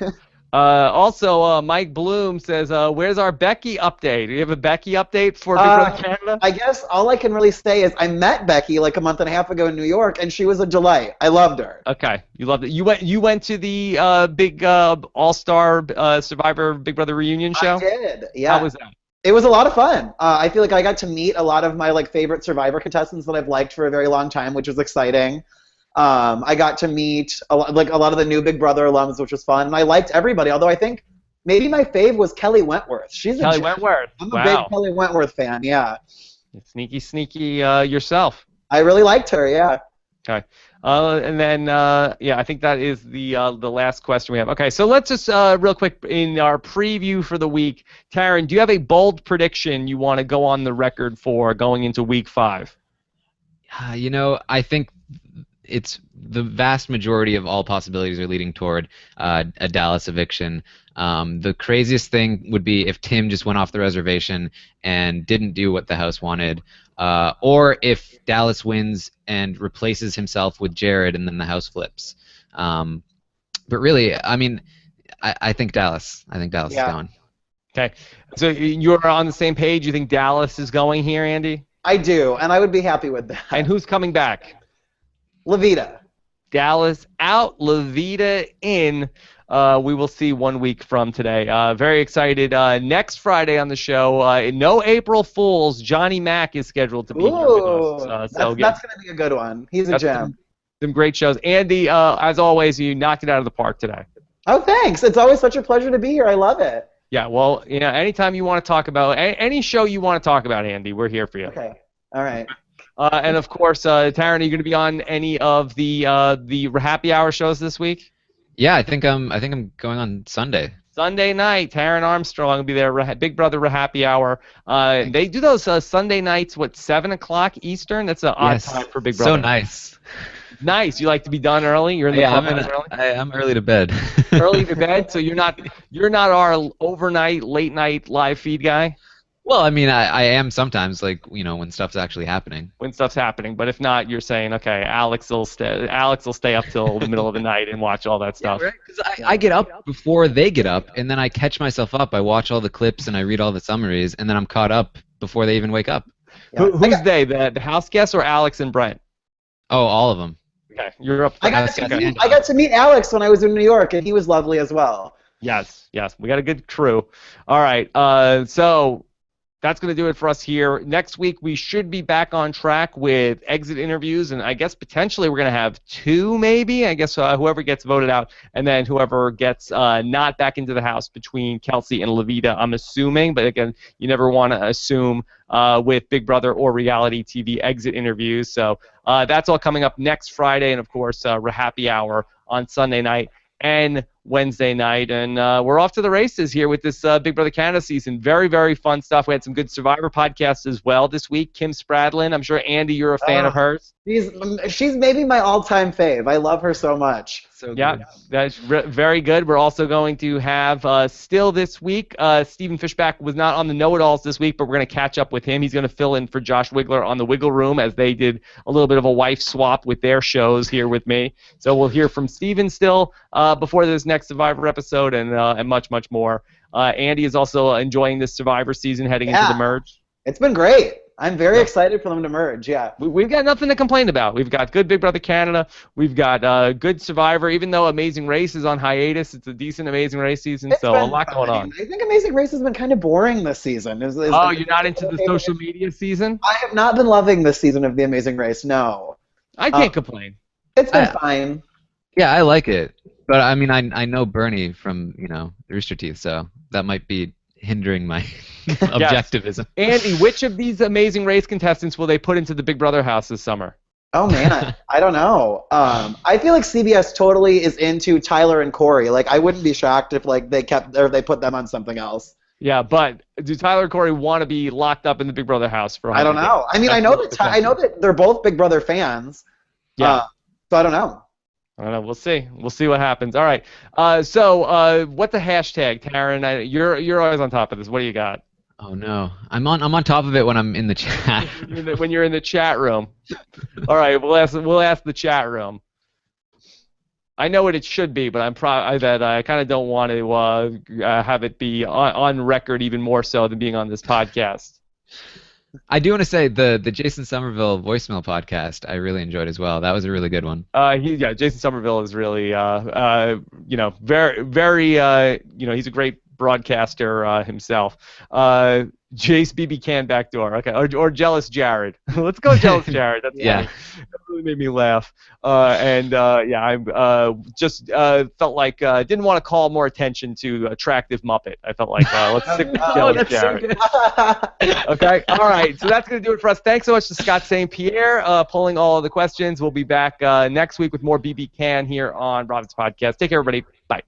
S1: Also, Mike Bloom says, where's our Becky update? Do you have a Becky update for Big Brother Canada?
S2: I guess all I can really say is I met Becky like a month and a half ago in New York, and she was a delight. I loved her.
S1: Okay. You loved it. You went to the big All-Star Survivor Big Brother reunion show?
S2: I did, yeah.
S1: How was that?
S2: It was a lot of fun. I feel like I got to meet a lot of my favorite Survivor contestants that I've liked for a very long time, which was exciting. I got to meet a lot of the new Big Brother alums, which was fun, and I liked everybody. Although I think maybe my fave was Kelly Wentworth.
S1: Kelly Wentworth.
S2: I'm a big Kelly Wentworth fan. Yeah.
S1: Sneaky yourself.
S2: I really liked her. Yeah.
S1: Okay. And then, I think that is the last question we have. Okay, so let's just real quick in our preview for the week, Taryn, do you have a bold prediction you want to go on the record for going into week 5?
S3: I think it's the vast majority of all possibilities are leading toward a Dallas eviction. The craziest thing would be if Tim just went off the reservation and didn't do what the house wanted, or if Dallas wins and replaces himself with Jared and then the house flips. But really, I think Dallas. I think Dallas is going.
S1: Okay. So you're on the same page? You think Dallas is going here, Andy?
S2: I do, and I would be happy with that.
S1: And who's coming back?
S2: Levita.
S1: Dallas out, Levita in. We will see 1 week from today. Very excited. Next Friday on the show, no April Fools. Johnny Mac is scheduled to be here with us.
S2: That's going to be a good one. He's a gem.
S1: Some great shows. Andy, as always, you knocked it out of the park today.
S2: Oh, thanks. It's always such a pleasure to be here. I love it.
S1: Yeah, well, anytime you want to talk about any show you want to talk about, Andy, we're here for you.
S2: Okay. All right.
S1: And of course, Taryn, are you going to be on any of the happy hour shows this week?
S3: Yeah, I think I'm going on Sunday.
S1: Sunday night, Taryn Armstrong will be there. Big Brother Happy Hour. They do those Sunday nights. 7 o'clock Eastern? That's an odd time for Big Brother.
S3: So nice.
S1: Nice. You like to be done early? You're in the
S3: I'm early to bed.
S1: Early to bed. So you're not our overnight, late night live feed guy.
S3: Well, I am sometimes, when stuff's actually happening.
S1: When stuff's happening, but if not, you're saying, okay, Alex will stay up till the middle of the night and watch all that stuff.
S3: Yeah, right. Because I get up before they get up, and then I catch myself up. I watch all the clips and I read all the summaries, and then I'm caught up before they even wake up.
S1: Yeah. Who's they? The house guests or Alex and Brent?
S3: Oh, all of them.
S1: Okay, you're up.
S2: I got to meet Alex when I was in New York, and he was lovely as well.
S1: Yes, we got a good crew. All right, so that's going to do it for us here. Next week, we should be back on track with exit interviews, and I guess potentially we're going to have 2, maybe. I guess whoever gets voted out, and then whoever gets not back into the house between Kelsey and Levita, I'm assuming. But again, you never want to assume with Big Brother or reality TV exit interviews. So that's all coming up next Friday, and of course, Happy Hour on Sunday night. And Wednesday night, and we're off to the races here with this Big Brother Canada season. Very, very fun stuff. We had some good Survivor podcasts as well this week. Kim Spradlin, I'm sure, Andy, you're a fan of hers.
S2: She's maybe my all-time fave. I love her so much.
S3: So
S1: yeah,
S3: good.
S1: that's very good. We're also going to have still this week. Stephen Fishback was not on the Know-It-Alls this week, but we're going to catch up with him. He's going to fill in for Josh Wigler on the Wiggle Room as they did a little bit of a wife swap with their shows here with me. So we'll hear from Stephen still before this next Survivor episode and much, much more. Andy is also enjoying this Survivor season heading into the merge.
S2: It's been great. I'm very excited for them to merge, yeah.
S1: We've got nothing to complain about. We've got good Big Brother Canada. We've got good Survivor. Even though Amazing Race is on hiatus, it's a decent Amazing Race season, so a lot going on.
S2: I think Amazing Race has been kind of boring this season.
S1: You're not into the social media season?
S2: I have not been loving this season of The Amazing Race, no.
S1: I can't complain.
S2: It's been fine.
S3: Yeah, I like it. But, I mean, I know Bernie from, Rooster Teeth, so that might be hindering my objectivism.
S1: Andy, which of these Amazing Race contestants will they put into the Big Brother house this summer?
S2: Oh, man. I don't know. I feel like CBS totally is into Tyler and Corey. Like, I wouldn't be shocked if, like, they put them on something else.
S1: Yeah, but do Tyler and Corey want to be locked up in the Big Brother house for 100
S2: I don't know.
S1: days?
S2: I mean, I know that they're both Big Brother fans.
S1: Yeah.
S2: So I don't know.
S1: I don't know. We'll see. We'll see what happens. All right. So what the hashtag, Taryn? You're always on top of this. What do you got?
S3: Oh no, I'm on top of it when I'm in the chat.
S1: When you're in the chat room. All right. We'll ask the chat room. I know what it should be, but I kind of don't want to have it be on record even more so than being on this podcast.
S3: I do want to say the Jason Somerville voicemail podcast I really enjoyed as well. That was a really good one.
S1: Jason Somerville is really very very he's a great broadcaster himself. Jace BB Can backdoor. Okay, or Jealous Jared. Let's go Jealous Jared. That's funny. That really made me laugh. I just felt like didn't want to call more attention to attractive Muppet. I felt like let's stick with Jealous Jared. Okay, all right. So that's gonna do it for us. Thanks so much to Scott St. Pierre pulling all of the questions. We'll be back next week with more BB Can here on Robin's podcast. Take care, everybody. Bye.